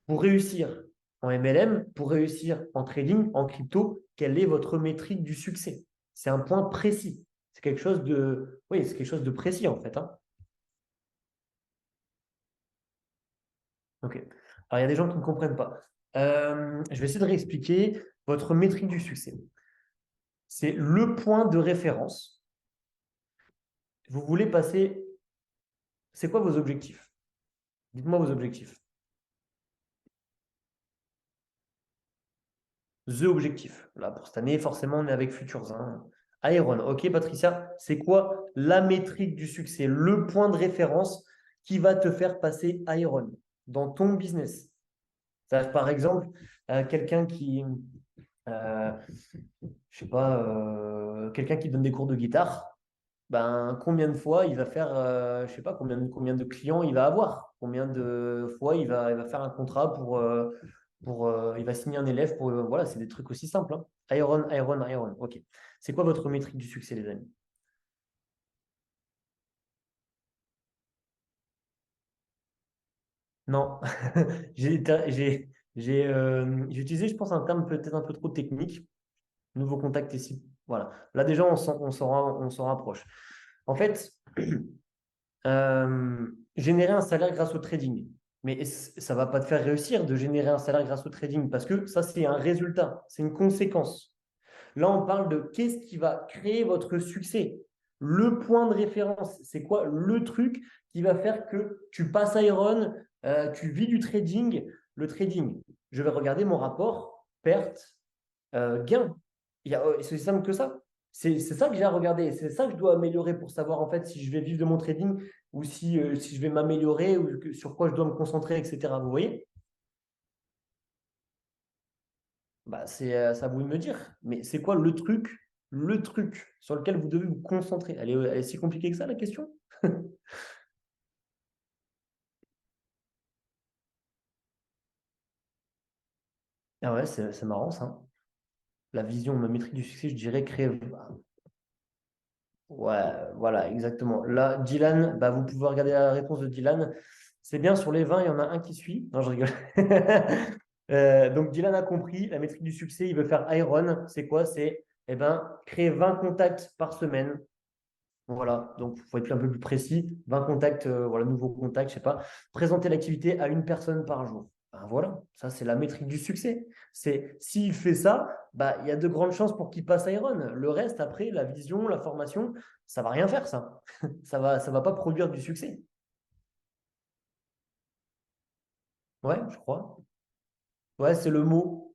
S1: Pour réussir en MLM, pour réussir en trading, en crypto, quelle est votre métrique du succès? C'est un point précis. C'est quelque chose de, oui, c'est quelque chose de précis en fait, hein. Ok. Alors, il y a des gens qui ne comprennent pas. Je vais essayer de réexpliquer votre métrique du succès. C'est le point de référence. Vous voulez passer. C'est quoi vos objectifs? Dites-moi vos objectifs. The objectif. Là, pour cette année, forcément, on est avec Futures, hein. Iron. Ok, Patricia, c'est quoi la métrique du succès? Le point de référence qui va te faire passer Iron dans ton business. Par exemple, quelqu'un qui, euh, je sais pas, quelqu'un qui donne des cours de guitare, ben, combien de fois il va faire, je sais pas, combien de clients il va avoir, combien de fois il va faire un contrat il va signer un élève pour, voilà, c'est des trucs aussi simples, hein. Iron, Iron, Iron. Ok. C'est quoi votre métrique du succès, les amis? Non, j'ai utilisé, je pense, un terme peut-être un peu trop technique. Nouveau contact ici. Voilà. Là, déjà, on s'en rapproche. En fait, générer un salaire grâce au trading. Mais ça ne va pas te faire réussir de générer un salaire grâce au trading parce que ça, c'est un résultat, c'est une conséquence. Là, on parle de qu'est-ce qui va créer votre succès. Le point de référence, c'est quoi le truc qui va faire que tu passes Iron, tu vis du trading. Le trading, je vais regarder mon rapport perte, gain. C'est aussi simple que ça. C'est ça que j'ai à regarder. C'est ça que je dois améliorer pour savoir en fait si je vais vivre de mon trading ou si je vais m'améliorer ou sur quoi je dois me concentrer, etc. Vous voyez? Bah, c'est à vous de me dire. Mais c'est quoi le truc sur lequel vous devez vous concentrer? Elle est si compliquée que ça, la question? Ah ouais, c'est marrant ça. La vision, ma métrique du succès, je dirais créer. Ouais, voilà, exactement. Là, Dylan, bah, vous pouvez regarder la réponse de Dylan. C'est bien, sur les 20, il y en a un qui suit. Non, je rigole. Donc, Dylan a compris la métrique du succès. Il veut faire Iron. C'est quoi? C'est créer 20 contacts par semaine. Voilà, donc il faut être un peu plus précis. 20 contacts, voilà, nouveaux contacts, je sais pas. Présenter l'activité à une personne par jour. Ben voilà, ça c'est la métrique du succès. C'est s'il fait ça, bah, il y a de grandes chances pour qu'il passe Iron. Le reste, après, la vision, la formation, ça va rien faire, ça. Ça va pas produire du succès. Ouais, je crois. Ouais, c'est le mot.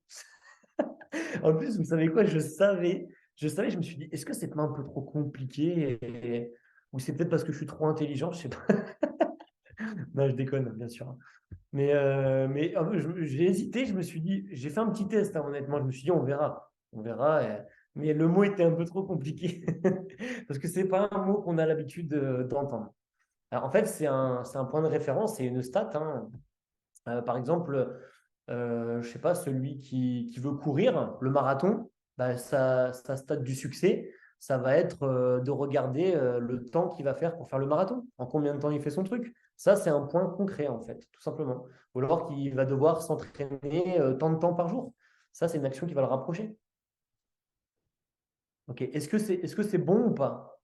S1: En plus, vous savez quoi, je savais, je me suis dit, est-ce que c'est pas un peu trop compliqué ou c'est peut-être parce que je suis trop intelligent, je sais pas. Non, je déconne, bien sûr. Mais j'ai hésité, je me suis dit, j'ai fait un petit test, hein, honnêtement, je me suis dit, on verra. On verra. Mais le mot était un peu trop compliqué parce que c'est pas un mot qu'on a l'habitude d'entendre. Alors, en fait, c'est un point de référence, c'est une stat, hein. Par exemple, je sais pas, celui qui veut courir le marathon, bah, sa stat du succès, ça va être de regarder le temps qu'il va faire pour faire le marathon, en combien de temps il fait son truc. Ça, c'est un point concret, en fait, tout simplement. Ou alors qu'il va devoir s'entraîner tant de temps par jour. Ça, c'est une action qui va le rapprocher. Ok, est-ce que c'est bon ou pas?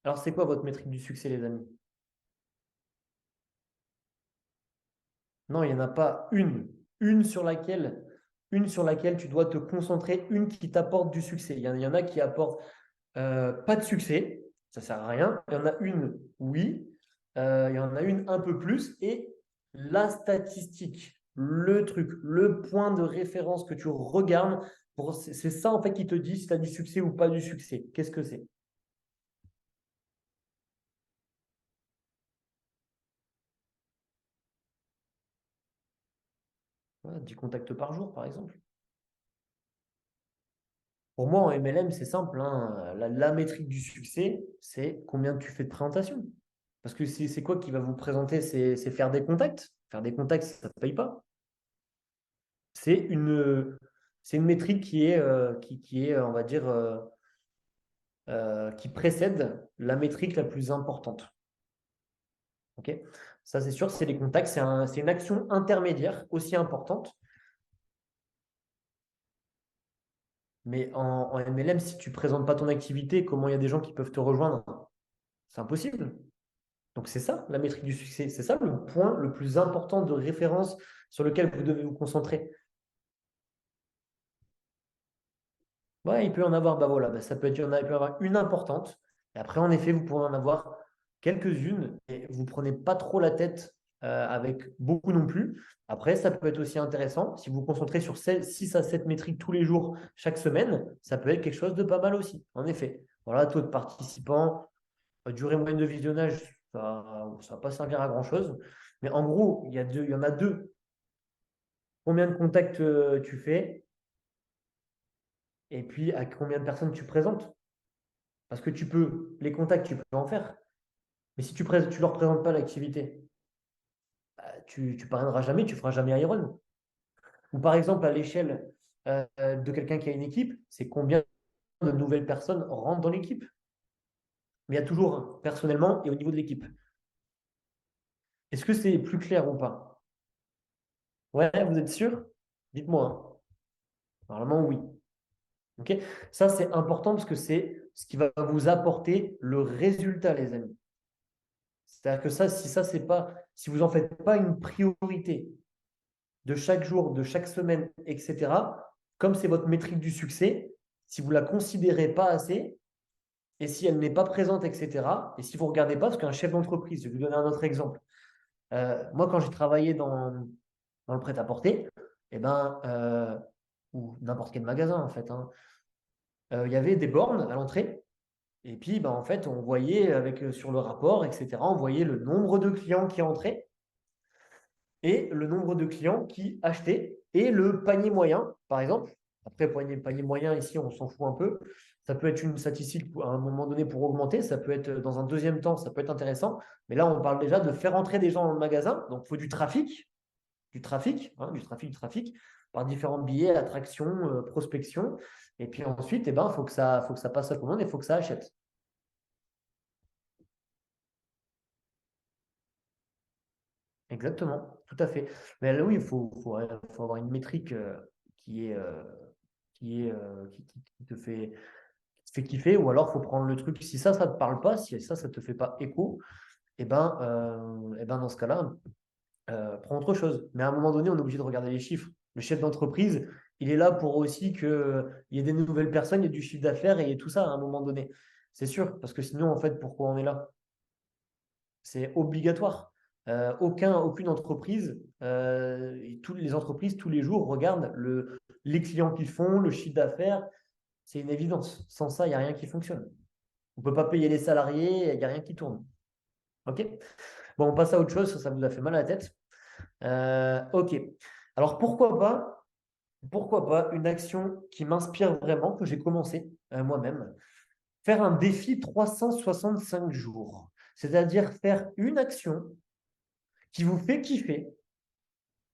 S1: Alors, c'est quoi votre métrique du succès, les amis? Non, il n'y en a pas une. Une sur laquelle, une sur laquelle tu dois te concentrer, une qui t'apporte du succès. Il y en a qui apportent pas de succès, ça ne sert à rien. Il y en a une, oui. Il y en a une un peu plus. Et la statistique, le truc, le point de référence que tu regardes, c'est ça en fait qui te dit si tu as du succès ou pas du succès. Qu'est-ce que c'est? Voilà, 10 contacts par jour, par exemple. Pour moi, en MLM, c'est simple, hein. La métrique du succès, c'est combien tu fais de présentations. Parce que c'est quoi qui va vous présenter? C'est faire des contacts. Faire des contacts, ça ne paye pas. C'est une métrique qui est, on va dire, qui précède la métrique la plus importante. Ok. Ça, c'est sûr, c'est les contacts. C'est une action intermédiaire aussi importante. Mais en MLM, si tu ne présentes pas ton activité, comment il y a des gens qui peuvent te rejoindre? C'est impossible. Donc, c'est ça, la métrique du succès. C'est ça le point le plus important de référence sur lequel vous devez vous concentrer. Ouais, il peut y en avoir, bah voilà, bah ça peut être, il peut y en avoir une importante. Et après, en effet, vous pouvez en avoir quelques-unes et vous ne prenez pas trop la tête avec beaucoup non plus. Après, ça peut être aussi intéressant. Si vous vous concentrez sur 6 à 7 métriques tous les jours, chaque semaine, ça peut être quelque chose de pas mal aussi, en effet. Voilà, taux de participants, durée moyenne de visionnage, ça ne va pas servir à grand-chose. Mais en gros, il y en a deux. Combien de contacts tu fais et puis à combien de personnes tu présentes? Parce que les contacts, tu peux en faire. Mais si tu ne leur présentes pas l'activité, bah, tu ne parraineras jamais, tu ne feras jamais Iron. Ou par exemple, à l'échelle de quelqu'un qui a une équipe, c'est combien de nouvelles personnes rentrent dans l'équipe. Mais il y a toujours personnellement et au niveau de l'équipe. Est-ce que c'est plus clair ou pas? Ouais, vous êtes sûr? Dites-moi, hein. Normalement, oui. Ok. Ça, c'est important parce que c'est ce qui va vous apporter le résultat, les amis. C'est-à-dire que ça, si vous n'en faites pas une priorité de chaque jour, de chaque semaine, etc., comme c'est votre métrique du succès, si vous ne la considérez pas assez, et si elle n'est pas présente, etc., et si vous ne regardez pas, parce qu'un chef d'entreprise, je vais vous donner un autre exemple. Moi, quand j'ai travaillé dans le prêt-à-porter, eh ben, ou n'importe quel magasin, en fait, hein, il y avait des bornes à l'entrée. Et puis, ben, en fait, on voyait sur le rapport, etc., on voyait le nombre de clients qui entraient et le nombre de clients qui achetaient et le panier moyen, par exemple. Après, panier moyen, ici, on s'en fout un peu. Ça peut être une statistique à un moment donné pour augmenter. Ça peut être dans un deuxième temps, ça peut être intéressant. Mais là, on parle déjà de faire entrer des gens dans le magasin. Donc, il faut du trafic, par différents billets, attractions, prospection. Et puis ensuite, eh ben, faut que ça passe à commande et il faut que ça achète. Exactement, tout à fait. Mais là, oui, il faut avoir une métrique qui est, qui te fait kiffer, ou alors il faut prendre le truc. Si ça ne te parle pas, si ça ne te fait pas écho, et ben dans ce cas-là, prends autre chose. Mais à un moment donné, on est obligé de regarder les chiffres. Le chef d'entreprise, il est là pour aussi qu'il y ait des nouvelles personnes, il y ait du chiffre d'affaires et tout ça à un moment donné. C'est sûr, parce que sinon, en fait, pourquoi on est là? C'est obligatoire. Aucune entreprise, et toutes les entreprises, tous les jours, regardent les clients qu'ils font, le chiffre d'affaires. C'est une évidence. Sans ça, il n'y a rien qui fonctionne. On ne peut pas payer les salariés, il n'y a rien qui tourne. OK? Bon, on passe à autre chose, ça vous a fait mal à la tête. OK. Alors, pourquoi pas une action qui m'inspire vraiment, que j'ai commencé moi-même, faire un défi 365 jours. C'est-à-dire faire une action qui vous fait kiffer,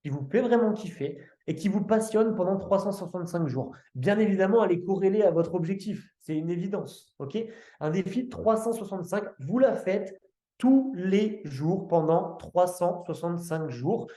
S1: qui vous fait vraiment kiffer et qui vous passionne pendant 365 jours. Bien évidemment, elle est corrélée à votre objectif. C'est une évidence. OK? Un défi 365, vous la faites tous les jours pendant 365 jours.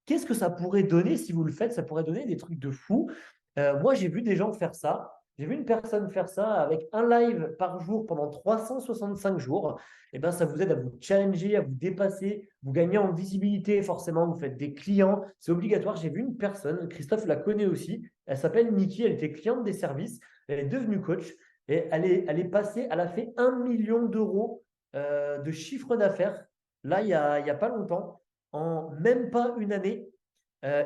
S1: Qu'est-ce que ça pourrait donner si vous le faites? Ça pourrait donner des trucs de fou. Moi, j'ai vu des gens faire ça. J'ai vu une personne faire ça avec un live par jour pendant 365 jours. Et ben, ça vous aide à vous challenger, à vous dépasser. Vous gagnez en visibilité, forcément. Vous faites des clients. C'est obligatoire. J'ai vu une personne, Christophe la connaît aussi. Elle s'appelle Niki. Elle était cliente des services. Elle est devenue coach. Et elle est passée, elle a fait 1 million d'euros de chiffre d'affaires. Là, il y a pas longtemps, en même pas une année.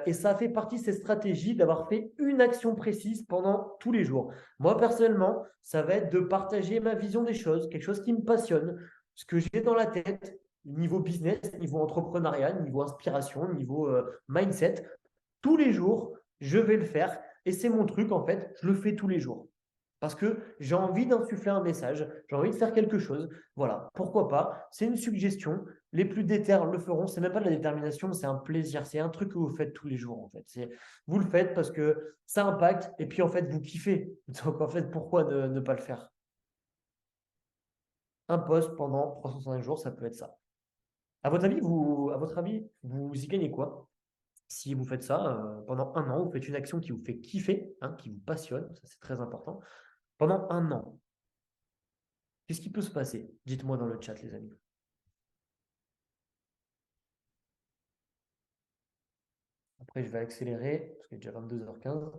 S1: Et ça fait partie de ces stratégies d'avoir fait une action précise pendant tous les jours. Moi, personnellement, ça va être de partager ma vision des choses, quelque chose qui me passionne, ce que j'ai dans la tête, niveau business, niveau entrepreneuriat, niveau inspiration, niveau mindset. Tous les jours, je vais le faire. Et c'est mon truc, en fait, je le fais tous les jours. Parce que j'ai envie d'insuffler un message, j'ai envie de faire quelque chose. Voilà, pourquoi pas? C'est une suggestion. Les plus déter le feront. C'est même pas de la détermination, c'est un plaisir. C'est un truc que vous faites tous les jours, en fait. Vous le faites parce que ça impacte et puis en fait, vous kiffez. Donc en fait, pourquoi ne pas le faire? Un post pendant 365 jours, ça peut être ça. À votre avis, vous y gagnez quoi? Si vous faites ça pendant un an, vous faites une action qui vous fait kiffer, hein, qui vous passionne, ça c'est très important. Pendant un an, qu'est-ce qui peut se passer? Dites-moi dans le chat, les amis. Après, je vais accélérer, parce qu'il est déjà 22h15.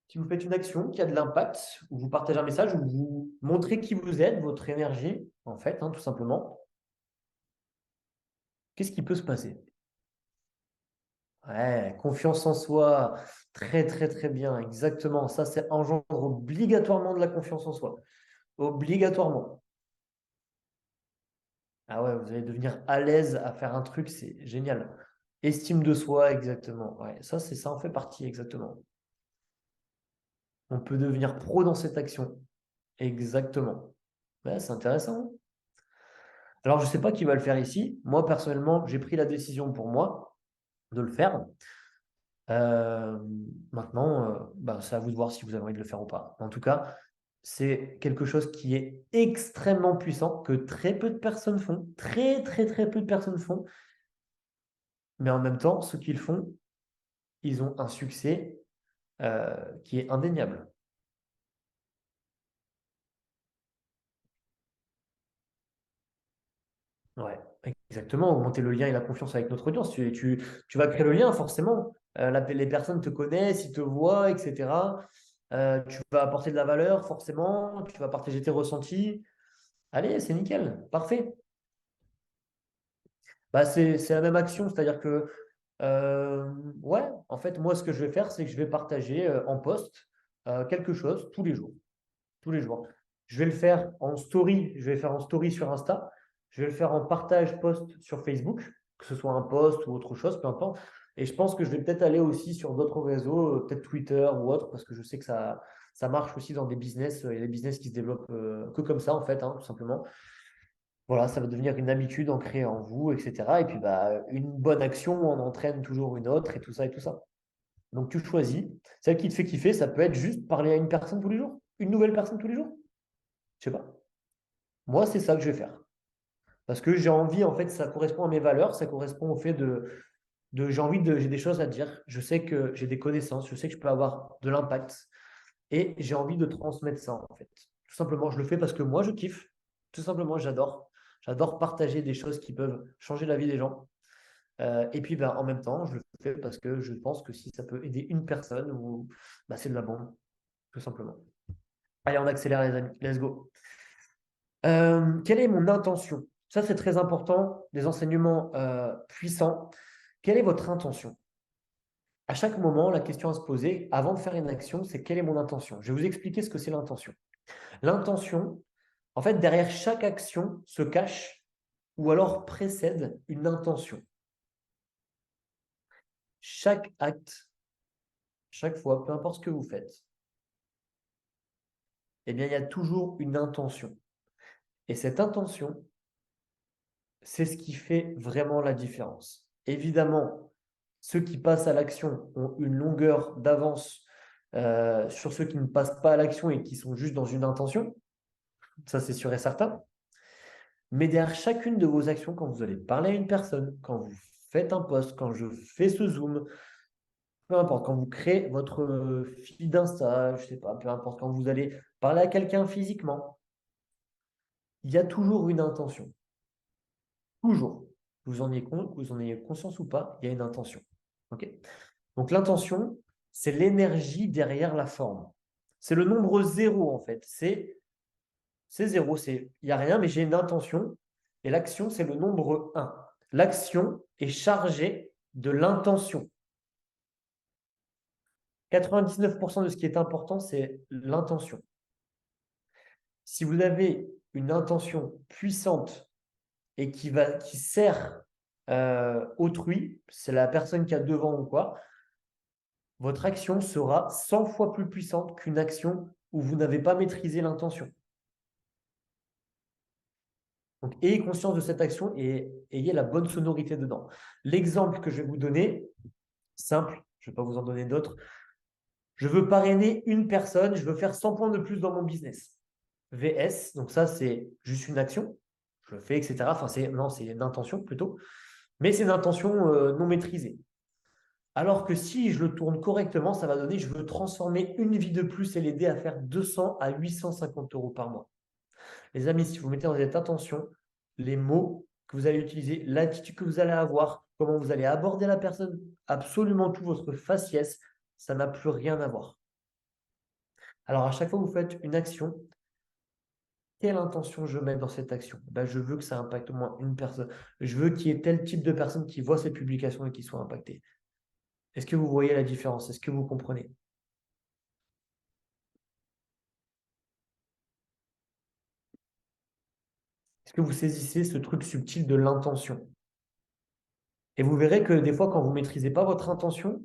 S1: Si vous faites une action qui a de l'impact, ou vous partagez un message, ou vous montrez qui vous êtes, votre énergie, en fait, hein, tout simplement, qu'est-ce qui peut se passer? Ouais, confiance en soi, très très très bien, exactement. Ça, c'est engendre obligatoirement de la confiance en soi. Obligatoirement. Ah ouais, vous allez devenir à l'aise à faire un truc, c'est génial. Estime de soi, exactement. Ouais, ça en fait partie, exactement. On peut devenir pro dans cette action. Exactement. Ouais, c'est intéressant. Alors, je ne sais pas qui va le faire ici. Moi, personnellement, j'ai pris la décision pour moi de le faire. Euh, Maintenant, bah, c'est à vous de voir si vous avez envie de le faire ou pas. En tout cas, c'est quelque chose qui est extrêmement puissant, que très peu de personnes font. Très, très, très peu de personnes font. Mais en même temps, ceux qui le font, ils ont un succès qui est indéniable. Ouais, exactement. Augmenter le lien et la confiance avec notre audience. Tu vas créer le lien, forcément. Les personnes te connaissent, ils te voient, etc. Tu vas apporter de la valeur, forcément. Tu vas partager tes ressentis. Allez, c'est nickel. Parfait. Bah, c'est la même action. C'est-à-dire que, euh, ouais, en fait, moi, ce que je vais faire, c'est que je vais partager en post quelque chose tous les jours. Tous les jours. Je vais le faire en story, je vais le faire en story sur Insta, je vais le faire en partage post sur Facebook, que ce soit un post ou autre chose, peu importe. Et je pense que je vais peut-être aller aussi sur d'autres réseaux, peut-être Twitter ou autre, parce que je sais que ça marche aussi dans des business. Il y a des business qui se développent que comme ça, en fait, hein, tout simplement. Voilà, ça va devenir une habitude ancrée en vous, etc. Et puis, bah, une bonne action en entraîne toujours une autre et tout ça et tout ça. Donc, tu choisis. Celle qui te fait kiffer, ça peut être juste parler à une personne tous les jours, une nouvelle personne tous les jours. Je sais pas. Moi, c'est ça que je vais faire. Parce que j'ai envie, en fait, ça correspond à mes valeurs, ça correspond au fait j'ai des choses à dire, je sais que j'ai des connaissances, je sais que je peux avoir de l'impact et j'ai envie de transmettre ça, en fait. Tout simplement, je le fais parce que moi, je kiffe. Tout simplement, j'adore. J'adore partager des choses qui peuvent changer la vie des gens. Et puis, ben, en même temps, je le fais parce que je pense que si ça peut aider une personne, bah, c'est de la bombe, tout simplement. Allez, on accélère, les amis. Let's go. Quelle est mon intention? Ça, c'est très important, des enseignements puissants. Quelle est votre intention? À chaque moment, la question à se poser avant de faire une action, c'est quelle est mon intention? Je vais vous expliquer ce que c'est l'intention. L'intention, en fait, derrière chaque action se cache ou alors précède une intention. Chaque acte, chaque fois, peu importe ce que vous faites, eh bien, il y a toujours une intention. Et cette intention, c'est ce qui fait vraiment la différence. Évidemment, ceux qui passent à l'action ont une longueur d'avance sur ceux qui ne passent pas à l'action et qui sont juste dans une intention. Ça, c'est sûr et certain. Mais derrière chacune de vos actions, quand vous allez parler à une personne, quand vous faites un post, quand je fais ce zoom, peu importe, quand vous créez votre feed d'Insta, je sais pas, peu importe, quand vous allez parler à quelqu'un physiquement, il y a toujours une intention. Toujours. Que vous en ayez compte, que vous en ayez conscience ou pas, il y a une intention. Ok. Donc l'intention, c'est l'énergie derrière la forme. C'est le nombre zéro en fait. C'est zéro, il n'y a rien, mais j'ai une intention. Et l'action, c'est le nombre un. L'action est chargée de l'intention. 99% de ce qui est important, c'est l'intention. Si vous avez une intention puissante et qui sert autrui, c'est la personne qui a devant ou quoi, votre action sera 100 fois plus puissante qu'une action où vous n'avez pas maîtrisé l'intention. Donc, ayez conscience de cette action et ayez la bonne sonorité dedans. L'exemple que je vais vous donner, simple, je ne vais pas vous en donner d'autres. Je veux parrainer une personne, je veux faire 100 points de plus dans mon business. VS, donc ça, c'est juste une action. Je le fais, etc. Enfin, c'est une intention plutôt. Mais c'est une intention non maîtrisée. Alors que si je le tourne correctement, ça va donner, je veux transformer une vie de plus et l'aider à faire 200 à 850 euros par mois. Les amis, si vous mettez dans cette attention, les mots que vous allez utiliser, l'attitude que vous allez avoir, comment vous allez aborder la personne, absolument tout votre faciès, ça n'a plus rien à voir. Alors, à chaque fois que vous faites une action, quelle intention je mets dans cette action? Je veux que ça impacte au moins une personne. Je veux qu'il y ait tel type de personne qui voit cette publication et qui soit impactée. Est-ce que vous voyez la différence? Est-ce que vous comprenez? Est-ce que vous saisissez ce truc subtil de l'intention? Et vous verrez que des fois, quand vous ne maîtrisez pas votre intention,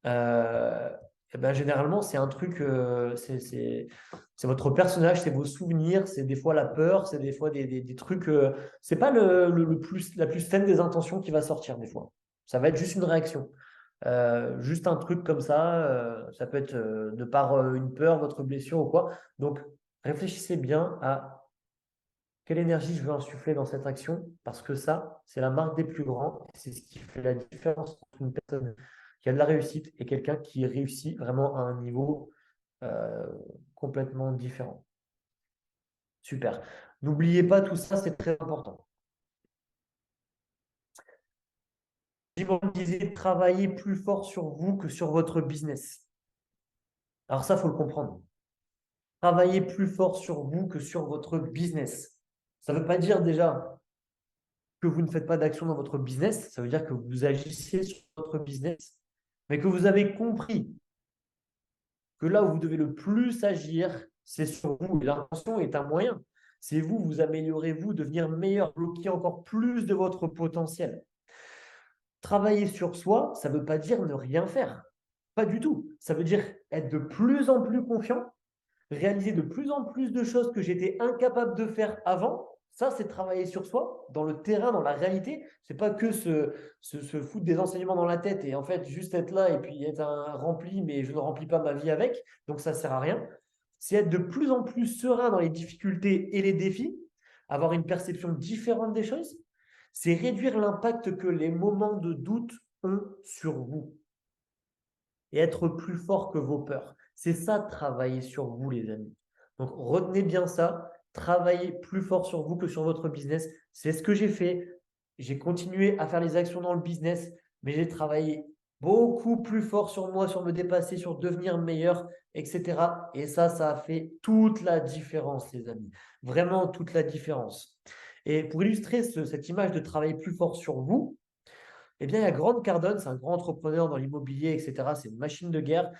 S1: généralement, c'est un truc, c'est votre personnage, c'est vos souvenirs, c'est des fois la peur, c'est des fois des trucs. C'est pas la plus saine des intentions qui va sortir des fois. Ça va être juste une réaction. Juste un truc comme ça peut être de par une peur, votre blessure ou quoi. Donc, réfléchissez bien à quelle énergie je veux insuffler dans cette action, parce que ça, c'est la marque des plus grands. C'est ce qui fait la différence entre une personne qui a de la réussite et quelqu'un qui réussit vraiment à un niveau euh, complètement différent. Super. N'oubliez pas tout ça, c'est très important. Jim disait travailler plus fort sur vous que sur votre business. Alors ça, il faut le comprendre. Travaillez plus fort sur vous que sur votre business. Ça ne veut pas dire déjà que vous ne faites pas d'action dans votre business, ça veut dire que vous agissez sur votre business, mais que vous avez compris que là où vous devez le plus agir, c'est sur vous. Et l'intention est un moyen. C'est vous, vous améliorez vous, devenir meilleur, bloquer encore plus de votre potentiel. Travailler sur soi, ça ne veut pas dire ne rien faire. Pas du tout. Ça veut dire être de plus en plus confiant, réaliser de plus en plus de choses que j'étais incapable de faire avant. Ça, c'est travailler sur soi, dans le terrain, dans la réalité. C'est pas que se foutre des enseignements dans la tête et en fait juste être là et puis être un rempli, mais je ne remplis pas ma vie avec. Donc ça sert à rien. C'est être de plus en plus serein dans les difficultés et les défis, avoir une perception différente des choses. C'est réduire l'impact que les moments de doute ont sur vous et être plus fort que vos peurs. C'est ça, travailler sur vous, les amis. Donc, retenez bien ça. Travaillez plus fort sur vous que sur votre business. C'est ce que j'ai fait. J'ai continué à faire les actions dans le business, mais j'ai travaillé beaucoup plus fort sur moi, sur me dépasser, sur devenir meilleur, etc. Et ça a fait toute la différence, les amis. Vraiment toute la différence. Et pour illustrer cette image de travailler plus fort sur vous, eh bien, il y a Grant Cardone, c'est un grand entrepreneur dans l'immobilier, etc. C'est une machine de guerre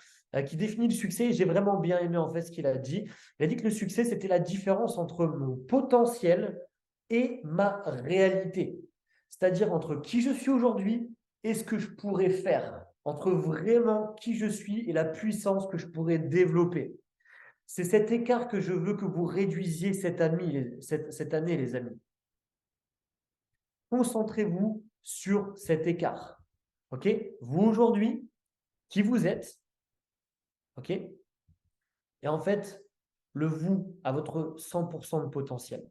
S1: qui définit le succès. J'ai vraiment bien aimé en fait ce qu'il a dit. Il a dit que le succès, c'était la différence entre mon potentiel et ma réalité. C'est-à-dire entre qui je suis aujourd'hui et ce que je pourrais faire. Entre vraiment qui je suis et la puissance que je pourrais développer. C'est cet écart que je veux que vous réduisiez cette année, les amis. Concentrez-vous sur cet écart. OK? Vous aujourd'hui, qui vous êtes, OK? Et en fait, le vous à votre 100% de potentiel.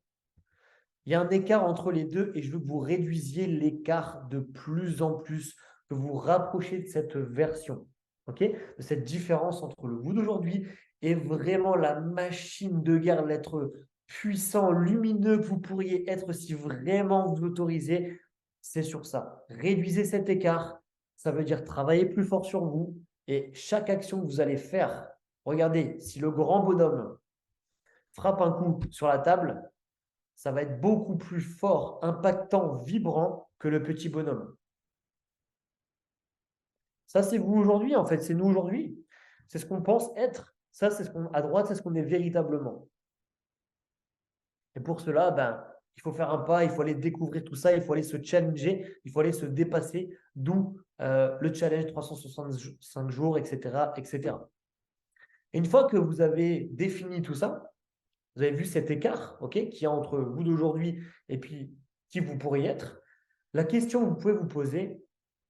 S1: Il y a un écart entre les deux et je veux que vous réduisiez l'écart de plus en plus que vous vous rapprochiez de cette version, ok, de cette différence entre le vous d'aujourd'hui et vraiment la machine de guerre, l'être puissant, lumineux que vous pourriez être si vraiment vous autorisez. C'est sur ça. Réduisez cet écart. Ça veut dire travailler plus fort sur vous. Et chaque action que vous allez faire, regardez, si le grand bonhomme frappe un coup sur la table, ça va être beaucoup plus fort, impactant, vibrant que le petit bonhomme. Ça, c'est vous aujourd'hui, en fait. C'est nous aujourd'hui. C'est ce qu'on pense être. Ça, c'est ce qu'on à droite, c'est ce qu'on est véritablement. Et pour cela, il faut faire un pas, il faut aller découvrir tout ça, il faut aller se challenger, il faut aller se dépasser, d'où le challenge 365 jours, etc., etc. Et une fois que vous avez défini tout ça, vous avez vu cet écart, ok, qu'il y a entre vous d'aujourd'hui et puis qui vous pourriez être, la question que vous pouvez vous poser,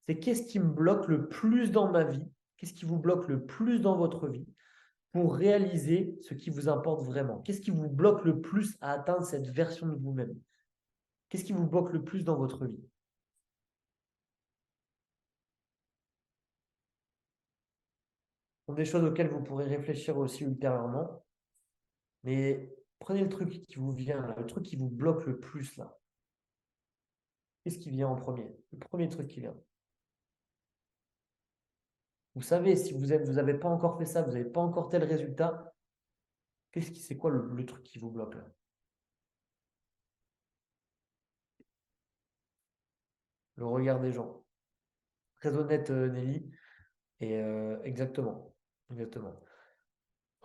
S1: c'est qu'est-ce qui me bloque le plus dans ma vie? Qu'est-ce qui vous bloque le plus dans votre vie pour réaliser ce qui vous importe vraiment? Qu'est-ce qui vous bloque le plus à atteindre cette version de vous-même? Qu'est-ce qui vous bloque le plus dans votre vie? Ce sont des choses auxquelles vous pourrez réfléchir aussi ultérieurement, mais prenez le truc qui vous vient là, le truc qui vous bloque le plus là. Qu'est-ce qui vient en premier? Le premier truc qui vient. Vous savez, si vous n'avez pas encore fait ça, vous n'avez pas encore tel résultat, c'est quoi le truc qui vous bloque là? Le regard des gens. Très honnête, Nelly. Et exactement. Exactement.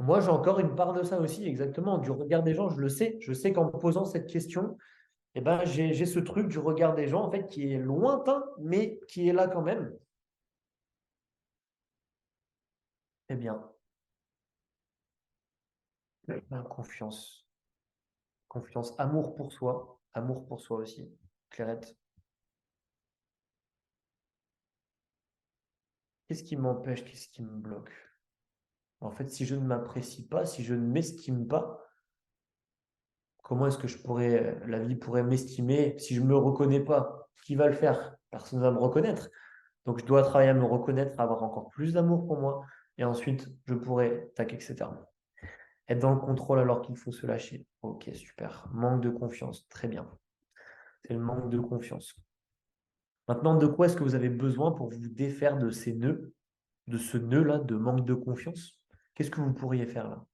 S1: Moi, j'ai encore une part de ça aussi, exactement. Du regard des gens, je le sais. Je sais qu'en me posant cette question, eh ben, j'ai ce truc du regard des gens, en fait, qui est lointain, mais qui est là quand même. Eh bien, confiance. Confiance, amour pour soi aussi. Clairette. Qu'est-ce qui m'empêche? Qu'est-ce qui me bloque? En fait, si je ne m'apprécie pas, si je ne m'estime pas, comment est-ce que la vie pourrait m'estimer si je ne me reconnais pas? Qui va le faire? Personne ne va me reconnaître. Donc, je dois travailler à me reconnaître, à avoir encore plus d'amour pour moi. Et ensuite, je pourrais, tac, etc. Être dans le contrôle alors qu'il faut se lâcher. Ok, super. Manque de confiance. Très bien. C'est le manque de confiance. Maintenant, de quoi est-ce que vous avez besoin pour vous défaire de ces nœuds, de ce nœud-là de manque de confiance? Qu'est-ce que vous pourriez faire là?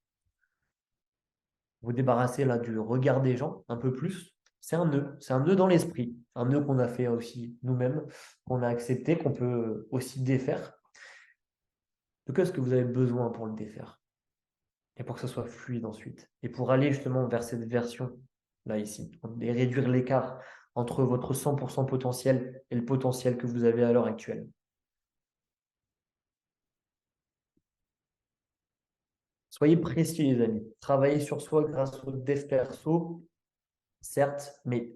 S1: Vous débarrasser là du regard des gens un peu plus. C'est un nœud dans l'esprit, un nœud qu'on a fait aussi nous-mêmes, qu'on a accepté, qu'on peut aussi défaire. De quoi est-ce que vous avez besoin pour le défaire? Et pour que ça soit fluide ensuite. Et pour aller justement vers cette version là ici, et réduire l'écart entre votre 100% potentiel et le potentiel que vous avez à l'heure actuelle. Soyez précis, les amis. Travaillez sur soi grâce au dev perso, certes, mais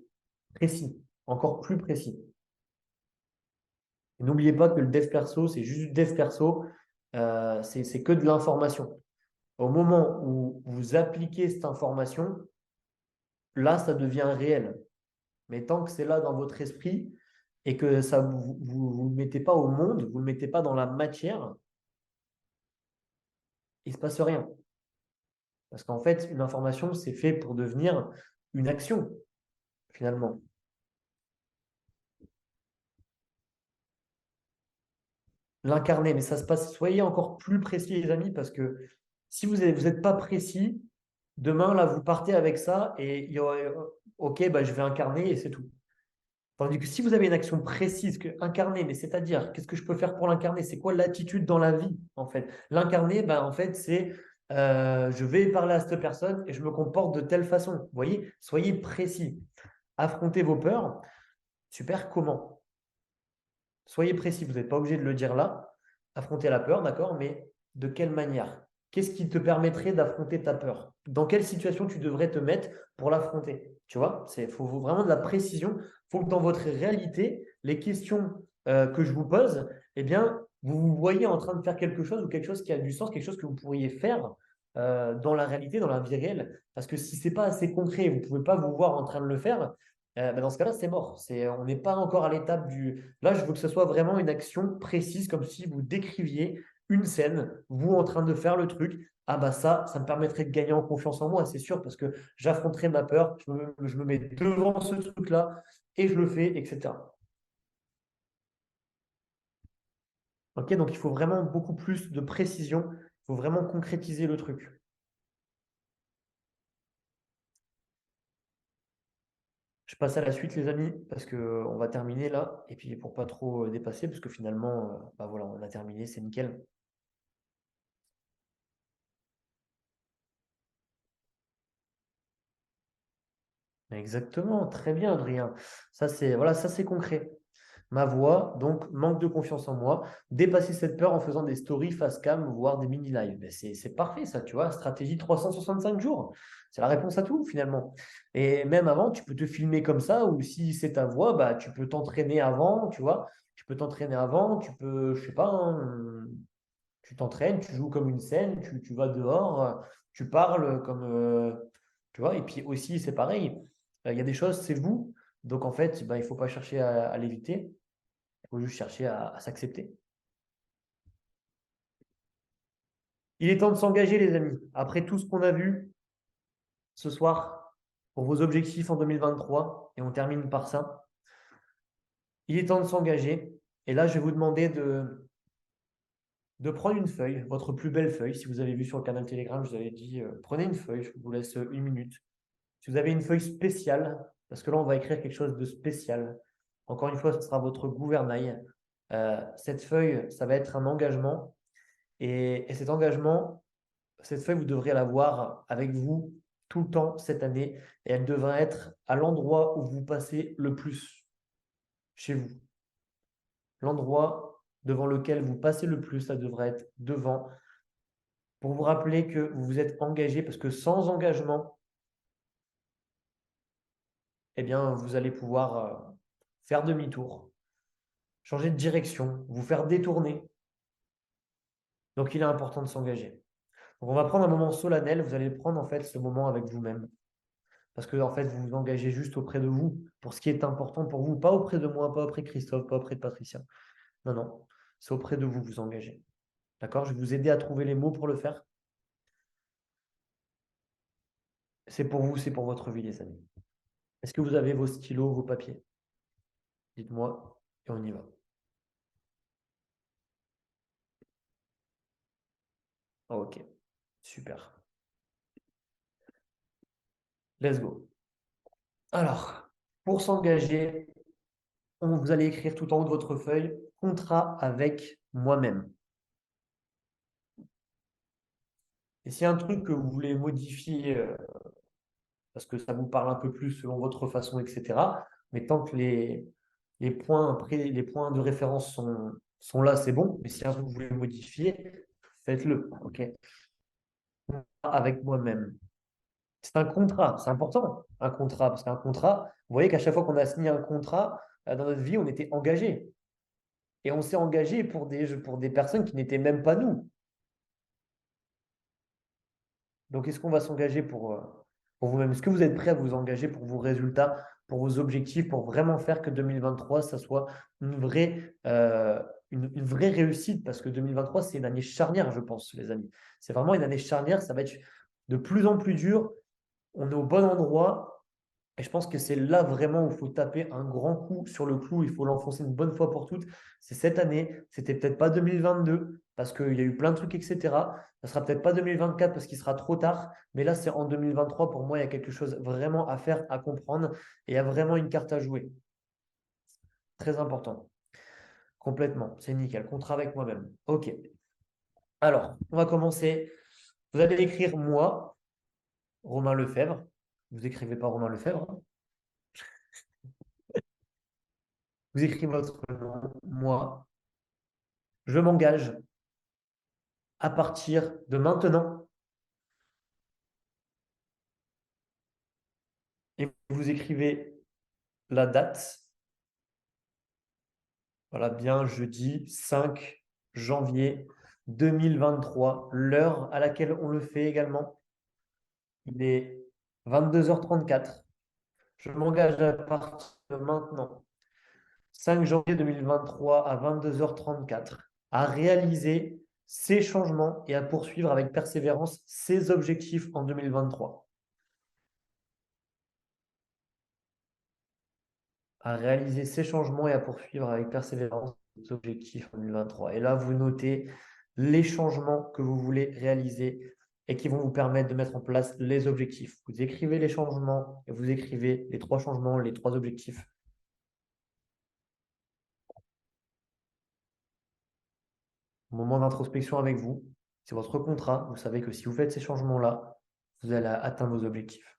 S1: précis, encore plus précis. N'oubliez pas que le dev perso, c'est juste du dev perso, c'est que de l'information. Au moment où vous appliquez cette information, là, ça devient réel. Mais tant que c'est là dans votre esprit et que ça vous le mettez pas au monde, vous ne le mettez pas dans la matière, il ne se passe rien. Parce qu'en fait, une information, c'est fait pour devenir une action, finalement. L'incarner, mais ça se passe, soyez encore plus précis, les amis, parce que si vous n'êtes pas précis, demain, là, vous partez avec ça et il y aurait, OK, je vais incarner et c'est tout. Tandis que si vous avez une action précise, que incarner, mais c'est-à-dire, qu'est-ce que je peux faire pour l'incarner? C'est quoi l'attitude dans la vie, en fait? L'incarner, en fait, c'est je vais parler à cette personne et je me comporte de telle façon. Vous voyez, soyez précis. Affrontez vos peurs. Super, comment? Soyez précis, vous n'êtes pas obligé de le dire là. Affronter la peur, d'accord, mais de quelle manière? Qu'est-ce qui te permettrait d'affronter ta peur? Dans quelle situation tu devrais te mettre pour l'affronter? Tu vois, il faut vraiment de la précision. Il faut que dans votre réalité, les questions que je vous pose, eh bien, vous vous voyez en train de faire quelque chose ou quelque chose qui a du sens, quelque chose que vous pourriez faire dans la réalité, dans la vie réelle. Parce que si ce n'est pas assez concret, vous ne pouvez pas vous voir en train de le faire, Dans ce cas-là, c'est mort. On n'est pas encore à l'étape du. Là, je veux que ce soit vraiment une action précise, comme si vous décriviez une scène, vous en train de faire le truc. Ah bah ça me permettrait de gagner en confiance en moi, c'est sûr, parce que j'affronterai ma peur, je me mets devant ce truc-là et je le fais, etc. Ok, donc il faut vraiment beaucoup plus de précision, il faut vraiment concrétiser le truc. Je passe à la suite, les amis, parce que on va terminer là, et puis pour pas trop dépasser, parce que finalement, bah voilà, on a terminé, c'est nickel. Exactement, très bien, Adrien. Ça c'est concret. Ma voix, donc manque de confiance en moi, dépasser cette peur en faisant des stories face cam, voire des mini lives. Ben, c'est parfait, ça, tu vois. Stratégie 365 jours. C'est la réponse à tout, finalement. Et même avant, tu peux te filmer comme ça, ou si c'est ta voix, bah, tu peux t'entraîner avant, tu vois. Tu peux t'entraîner avant, tu peux, je sais pas, hein, tu t'entraînes, tu joues comme une scène, tu vas dehors, tu parles comme, tu vois. Et puis aussi, c'est pareil, il y a des choses, c'est vous. Donc en fait, bah, il ne faut pas chercher à l'éviter, il faut juste chercher à s'accepter. Il est temps de s'engager, les amis. Après tout ce qu'on a vu ce soir pour vos objectifs en 2023, et on termine par ça, il est temps de s'engager. Et là, je vais vous demander de prendre une feuille, votre plus belle feuille. Si vous avez vu sur le canal Telegram, je vous avais dit, prenez une feuille, je vous laisse une minute. Si vous avez une feuille spéciale, parce que là, on va écrire quelque chose de spécial. Encore une fois, ce sera votre gouvernail. Cette feuille, ça va être un engagement. Et cet engagement, cette feuille, vous devrez l'avoir avec vous tout le temps cette année. Et elle devra être à l'endroit où vous passez le plus chez vous. L'endroit devant lequel vous passez le plus, ça devrait être devant pour vous rappeler que vous vous êtes engagé, parce que sans engagement, eh bien, vous allez pouvoir faire demi-tour, changer de direction, vous faire détourner. Donc, il est important de s'engager. Donc, on va prendre un moment solennel. Vous allez prendre en fait ce moment avec vous-même. Parce que en fait, vous vous engagez juste auprès de vous pour ce qui est important pour vous, pas auprès de moi, pas auprès de Christophe, pas auprès de Patricia. Non, non, c'est auprès de vous vous engagez. D'accord? Je vais vous aider à trouver les mots pour le faire. C'est pour vous, c'est pour votre vie, les amis. Est-ce que vous avez vos stylos, vos papiers? Dites-moi et on y va. Ok, super. Let's go. Alors, pour s'engager, vous allez écrire tout en haut de votre feuille contrat avec moi-même. Et s'il y a un truc que vous voulez modifier parce que ça vous parle un peu plus selon votre façon, etc. Mais tant que les points de référence sont là, c'est bon. Mais si un truc que vous voulez modifier, faites-le. Ok. Avec moi-même. C'est un contrat, c'est important, un contrat. Parce qu'un contrat, vous voyez qu'à chaque fois qu'on a signé un contrat dans notre vie, on était engagé. Et on s'est engagé pour des personnes qui n'étaient même pas nous. Donc, est-ce qu'on va s'engager pour vous-même? Est-ce que vous êtes prêt à vous engager pour vos résultats, pour vos objectifs, pour vraiment faire que 2023, ça soit une vraie réussite? Parce que 2023, c'est une année charnière, je pense, les amis. C'est vraiment une année charnière. Ça va être de plus en plus dur. On est au bon endroit. Et je pense que c'est là vraiment où il faut taper un grand coup sur le clou. Il faut l'enfoncer une bonne fois pour toutes. C'est cette année. C'était peut-être pas 2022 parce qu'il y a eu plein de trucs, etc. Ça sera peut-être pas 2024 parce qu'il sera trop tard. Mais là, c'est en 2023. Pour moi, il y a quelque chose vraiment à faire, à comprendre. Et il y a vraiment une carte à jouer. Très important. Complètement. C'est nickel. Contrat avec moi-même. OK. Alors, on va commencer. Vous allez écrire moi, Romain Lefebvre. Vous écrivez pas Romain Lefebvre, hein. Vous écrivez votre nom, moi. Je m'engage à partir de maintenant. Et vous écrivez la date. Voilà, bien jeudi 5 janvier 2023, l'heure à laquelle on le fait également. Il est 22h34. Je m'engage à partir de maintenant, 5 janvier 2023 à 22h34, à réaliser ces changements et à poursuivre avec persévérance ces objectifs en 2023. À réaliser ces changements et à poursuivre avec persévérance ces objectifs en 2023. Et là, vous notez les changements que vous voulez réaliser et qui vont vous permettre de mettre en place les objectifs. Vous écrivez les changements et vous écrivez les 3 changements, les 3 objectifs. Moment d'introspection avec vous, c'est votre contrat. Vous savez que si vous faites ces changements-là, vous allez atteindre vos objectifs.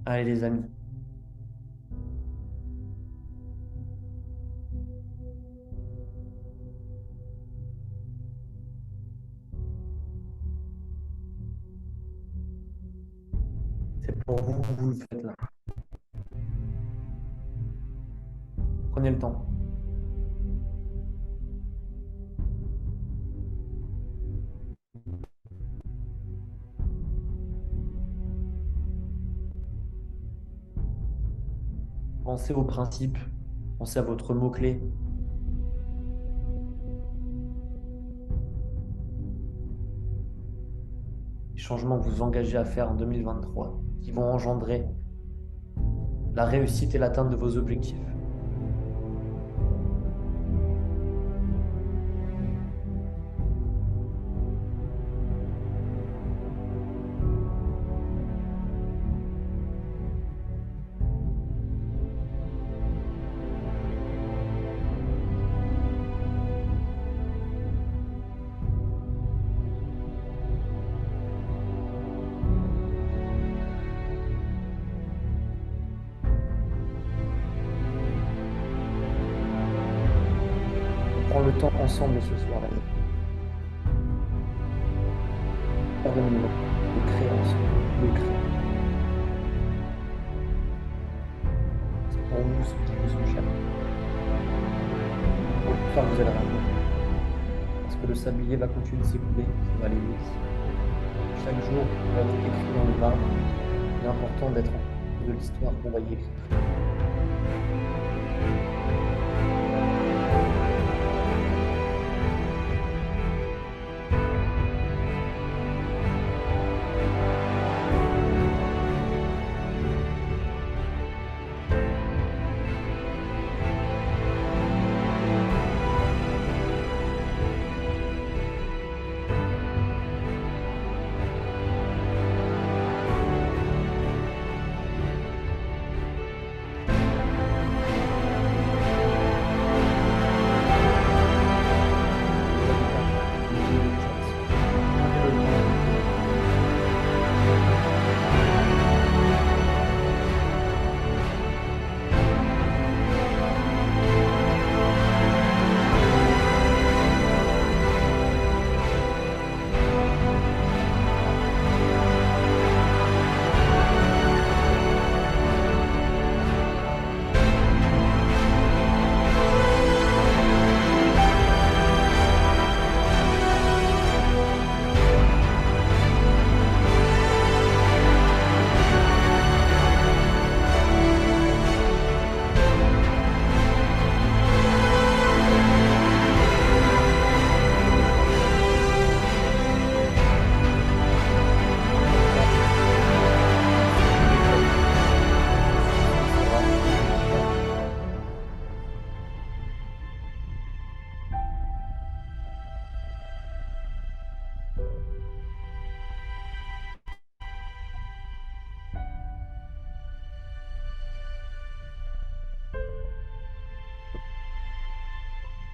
S1: Allez les amis, c'est pour vous que vous le faites là. Prenez le temps. Pensez aux principes, pensez à votre mot-clé. Les changements que vous vous engagez à faire en 2023 qui vont engendrer la réussite et l'atteinte de vos objectifs. On prend le temps ensemble ce soir, les amis. Pardonnez-moi de créer ensemble, de créer. C'est pour vous ceux qui vous sont chers. Pour le faire, vous allez rien. Parce que le sablier va continuer de s'écouler, ça va aller vite. Chaque jour va être écrit dans le marbre. Il est important d'être en de l'histoire qu'on va y écrire.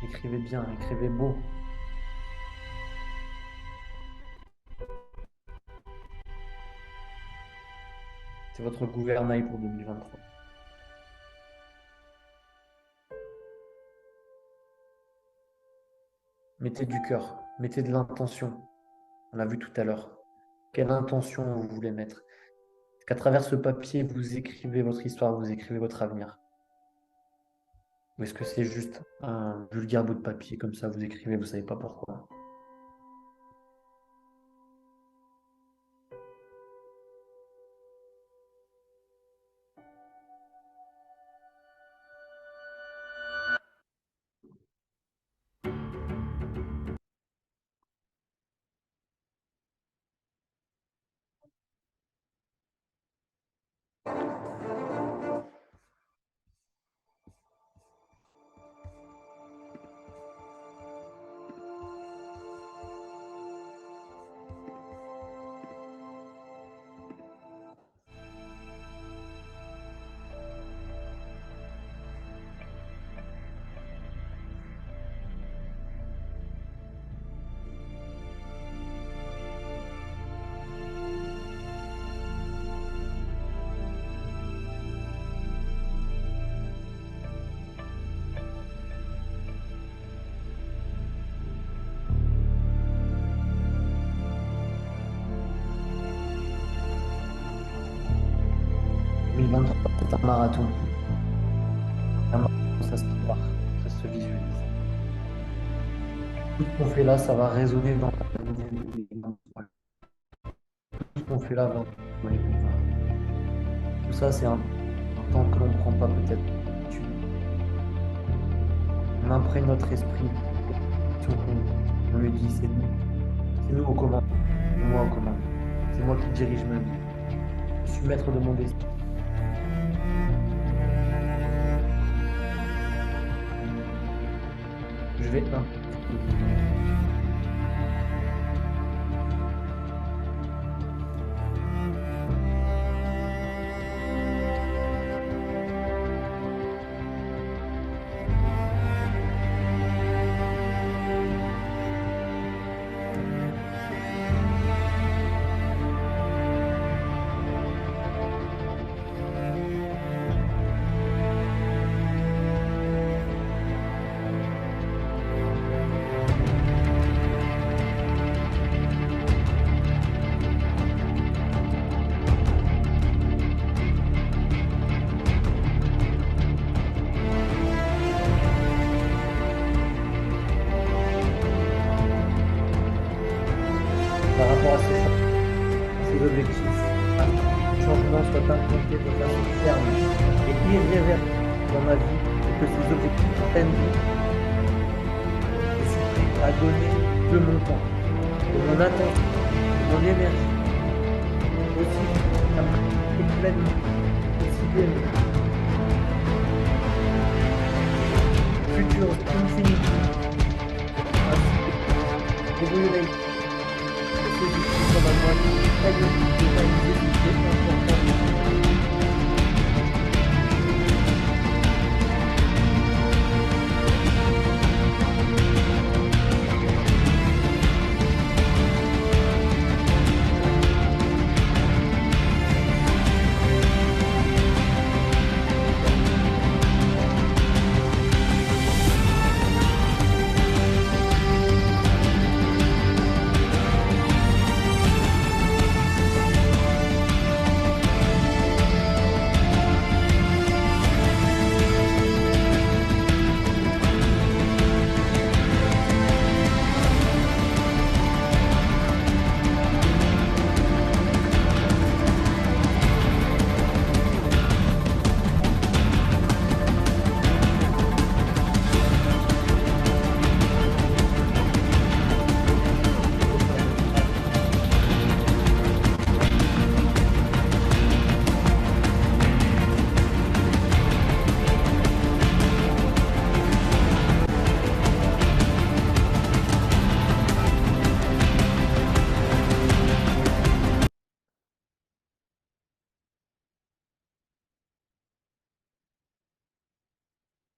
S1: Écrivez bien, écrivez beau. C'est votre gouvernail pour 2023. Mettez du cœur, mettez de l'intention. On l'a vu tout à l'heure. Quelle intention vous voulez mettre? Est-ce qu'à travers ce papier, vous écrivez votre histoire, vous écrivez votre avenir? Ou est-ce que c'est juste un vulgaire bout de papier comme ça, vous écrivez, vous savez pas pourquoi? 2023, c'est un marathon. Un marathon, ça se prépare, ça se visualise. Tout ce qu'on fait là, ça va résonner dans l'année 2023. Tout ce qu'on fait là va dans les 2023. Tout ça, c'est un temps que l'on ne prend pas peut-être d'habitude. On imprègne notre esprit. On lui dit, c'est nous. C'est nous aux commandes. C'est moi aux commandes. C'est moi qui dirige ma vie. Je suis maître de mon destin. Je vais un. Par rapport à ces objectifs, un changement soit implanté de façon ferme et irréversible dans ma vie et que ces objectifs prennent vie. Je suis prêt à donner de mon temps, de mon attention, de mon énergie, aussi à m'impliquer pleinement, quotidiennement. Future Infinity, ainsi que Evaluate, et ces objectifs sont à moi qui très bien de réaliser des choses importantes.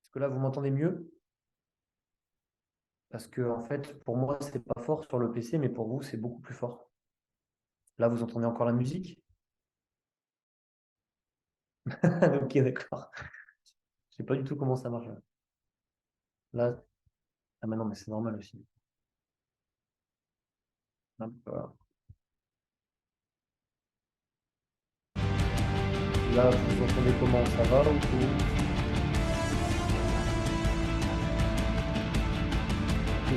S1: Est-ce que là, vous m'entendez mieux? Parce que, en fait, pour moi, c'est pas fort sur le PC, mais pour vous, c'est beaucoup plus fort. Là, vous entendez encore la musique? Ok, d'accord. Je sais pas du tout comment ça marche. Là, ah, mais non, mais c'est normal aussi. Hop, voilà. Là, vous entendez comment ça va ou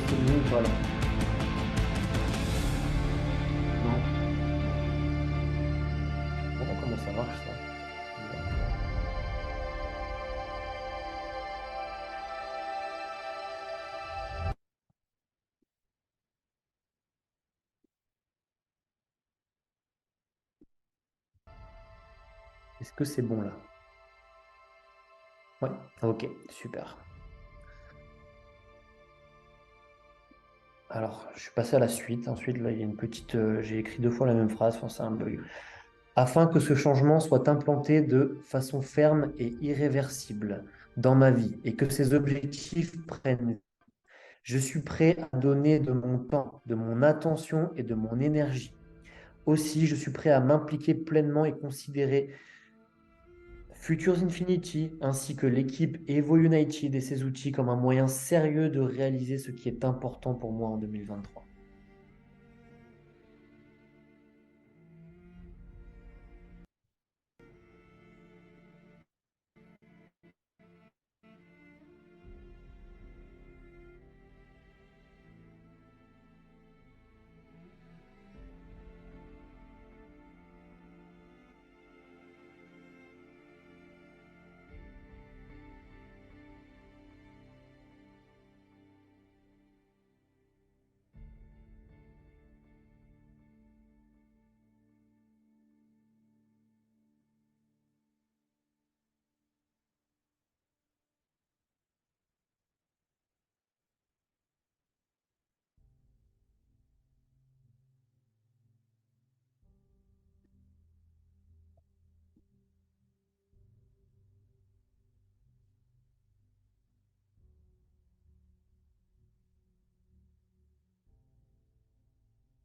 S1: c'est mieux ou pas là? Non? Bon, comment ça marche ça? Est-ce que c'est bon là? Ouais, ok, super. Alors, je suis passé à la suite. Ensuite, là, il y a une petite. J'ai écrit deux fois la même phrase, enfin, c'est un bug. Afin que ce changement soit implanté de façon ferme et irréversible dans ma vie et que ces objectifs prennent. Je suis prêt à donner de mon temps, de mon attention et de mon énergie. Aussi, je suis prêt à m'impliquer pleinement et considérer Futures Infinity ainsi que l'équipe Evo United et ses outils comme un moyen sérieux de réaliser ce qui est important pour moi en 2023.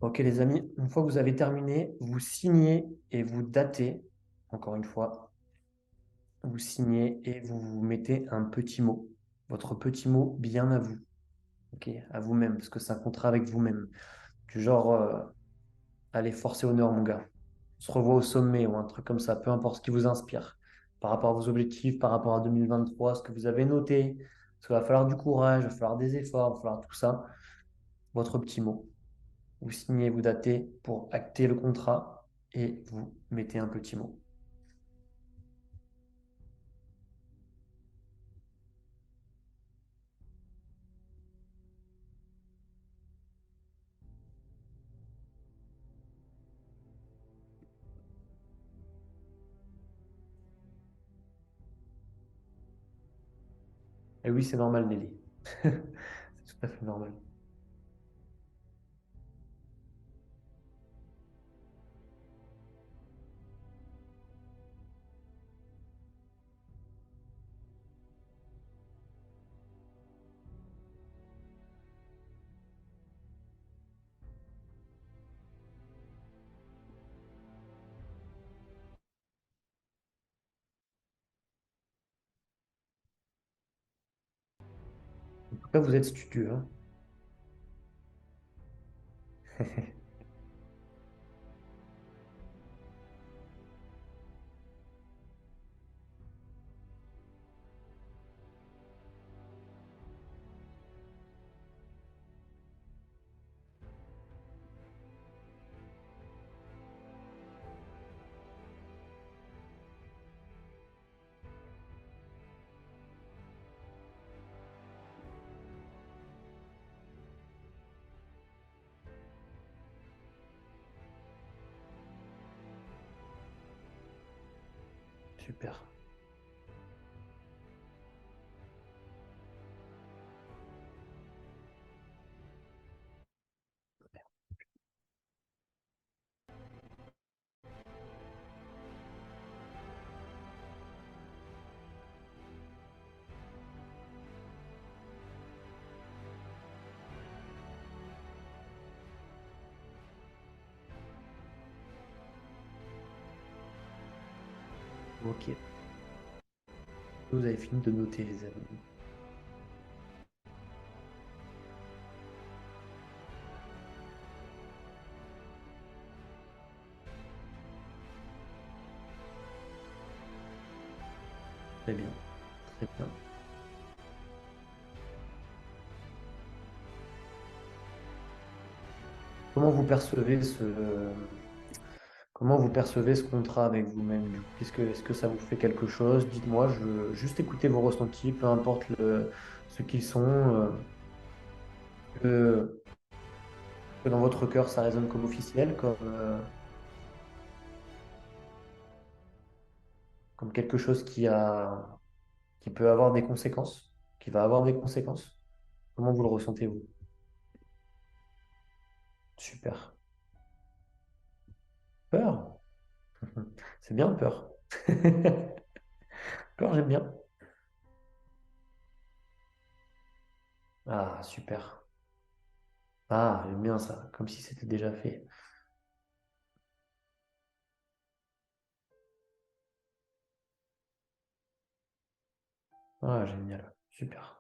S1: Ok les amis, une fois que vous avez terminé, vous signez et vous datez, encore une fois, vous signez et vous mettez un petit mot, votre petit mot bien à vous, ok, à vous-même, parce que c'est un contrat avec vous-même. Du genre, allez, force et honneur mon gars, on se revoit au sommet ou un truc comme ça, peu importe ce qui vous inspire, par rapport à vos objectifs, par rapport à 2023, ce que vous avez noté, parce qu'il va falloir du courage, il va falloir des efforts, il va falloir tout ça, votre petit mot. Vous signez, vous datez pour acter le contrat et vous mettez un petit mot. Et oui, c'est normal, Nelly. C'est tout à fait normal. En tout cas, vous êtes studieux, hein. Super. Ok. Vous avez fini de noter, les amis. Très bien. Très bien. Comment vous percevez comment vous percevez ce contrat avec vous-même, du coup? Est-ce que ça vous fait quelque chose? Dites-moi, je veux juste écouter vos ressentis, peu importe ce qu'ils sont, que, que dans votre cœur, ça résonne comme officiel, comme quelque chose qui peut avoir des conséquences, qui va avoir des conséquences. Comment vous le ressentez-vous? Super. Peur? C'est bien, peur. Peur, j'aime bien. Ah, super. Ah, j'aime bien ça, comme si c'était déjà fait. Ah, génial. Super.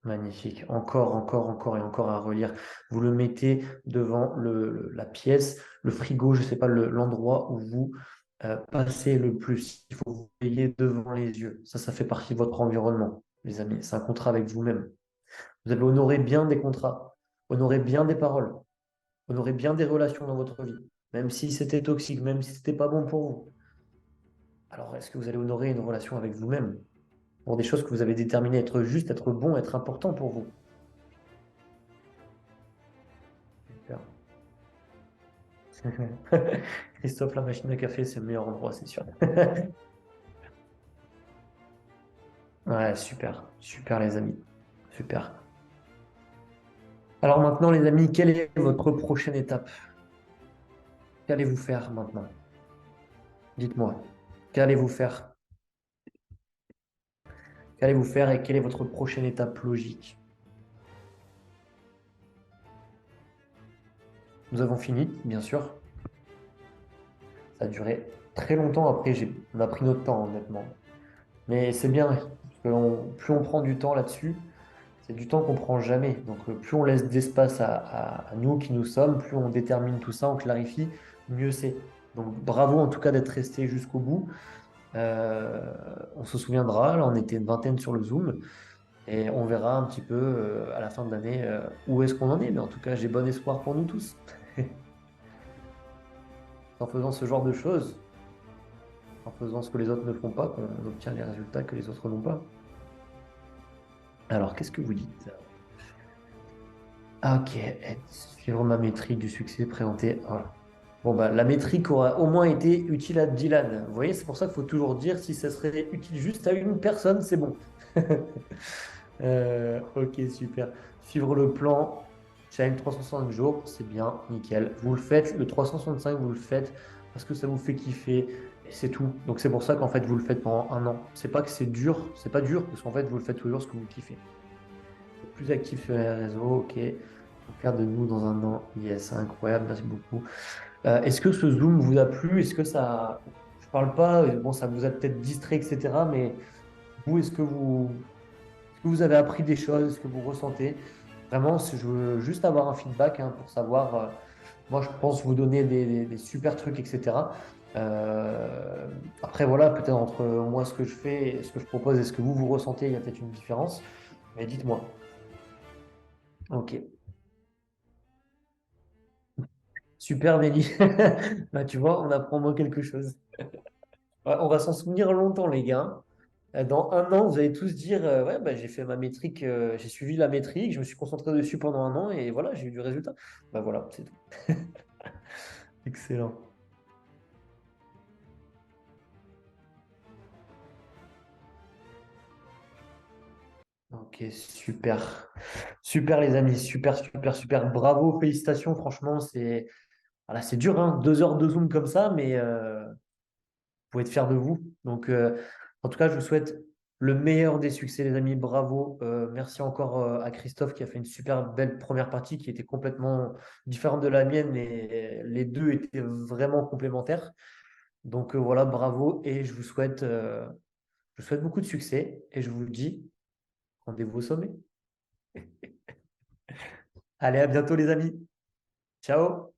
S1: Magnifique. Encore, encore, encore et encore à relire. Vous le mettez devant la pièce, le frigo, je ne sais pas, l'endroit où vous passez le plus. Il faut vous payer devant les yeux. Ça fait partie de votre environnement, les amis. C'est un contrat avec vous-même. Vous avez honoré bien des contrats, honoré bien des paroles, honoré bien des relations dans votre vie, même si c'était toxique, même si c'était pas bon pour vous. Alors, est-ce que vous allez honorer une relation avec vous-même pour des choses que vous avez déterminées être justes, être bon, être important pour vous? Super. Christophe, la machine à café, c'est le meilleur endroit, c'est sûr. Ouais, super, super les amis, super. Alors maintenant les amis, quelle est votre prochaine étape? Qu'allez-vous faire maintenant? Dites-moi, qu'allez-vous faire? Qu'allez-vous faire et quelle est votre prochaine étape logique? Nous avons fini, bien sûr. Ça a duré très longtemps. Après, on a pris notre temps, honnêtement. Mais c'est bien, parce que plus on prend du temps là-dessus, c'est du temps qu'on prend jamais. Donc, plus on laisse d'espace à nous qui nous sommes, plus on détermine tout ça, on clarifie, mieux c'est. Donc, bravo en tout cas d'être resté jusqu'au bout. Euh, on se souviendra, là, on était une vingtaine sur le Zoom, et on verra un petit peu à la fin de l'année où est-ce qu'on en est. Mais en tout cas, j'ai bon espoir pour nous tous. En faisant ce genre de choses, en faisant ce que les autres ne font pas, qu'on obtient les résultats que les autres n'ont pas. Alors, qu'est-ce que vous dites? Ah, ok, suivre ma métrique du succès présenté. Voilà. Bon, bah, la métrique aura au moins été utile à Dylan. Vous voyez, c'est pour ça qu'il faut toujours dire si ça serait utile juste à une personne, c'est bon. Ok, super. Suivre le plan, challenge 365 jours, c'est bien, nickel. Vous le faites, le 365, vous le faites parce que ça vous fait kiffer, et c'est tout. Donc c'est pour ça qu'en fait, vous le faites pendant un an. C'est pas que c'est dur, c'est pas dur, parce qu'en fait, vous le faites toujours ce que vous kiffez. Plus actif sur les réseaux, ok. Faire de nous dans un an, yes, incroyable, merci beaucoup. Est-ce que ce Zoom vous a plu? Est-ce que ça, je parle pas, bon, ça vous a peut-être distrait, etc. Mais vous, est-ce que vous avez appris des choses? Est-ce que vous ressentez? Vraiment, je veux juste avoir un feedback pour savoir. Moi, je pense vous donner des super trucs, etc. Euh, Après, voilà, peut-être entre moi, ce que je fais, et ce que je propose et ce que vous ressentez, il y a peut-être une différence. Mais dites-moi. Ok. Super, Nelly. Bah, tu vois, on apprend moins quelque chose. Ouais, on va s'en souvenir longtemps, les gars. Dans un an, vous allez tous dire ouais, bah, j'ai fait ma métrique, j'ai suivi la métrique, je me suis concentré dessus pendant un an et voilà, j'ai eu du résultat. Bah voilà, c'est tout. Excellent. Ok, super. Super, les amis. Super, super, super. Bravo, félicitations. Franchement, voilà, c'est dur, hein, 2 heures de Zoom comme ça, mais vous pouvez être fiers de vous. Donc, en tout cas, je vous souhaite le meilleur des succès, les amis. Bravo. Merci encore à Christophe qui a fait une super belle première partie qui était complètement différente de la mienne et les deux étaient vraiment complémentaires. Donc voilà, bravo et je vous souhaite beaucoup de succès et je vous dis rendez-vous au sommet. Allez, à bientôt les amis. Ciao.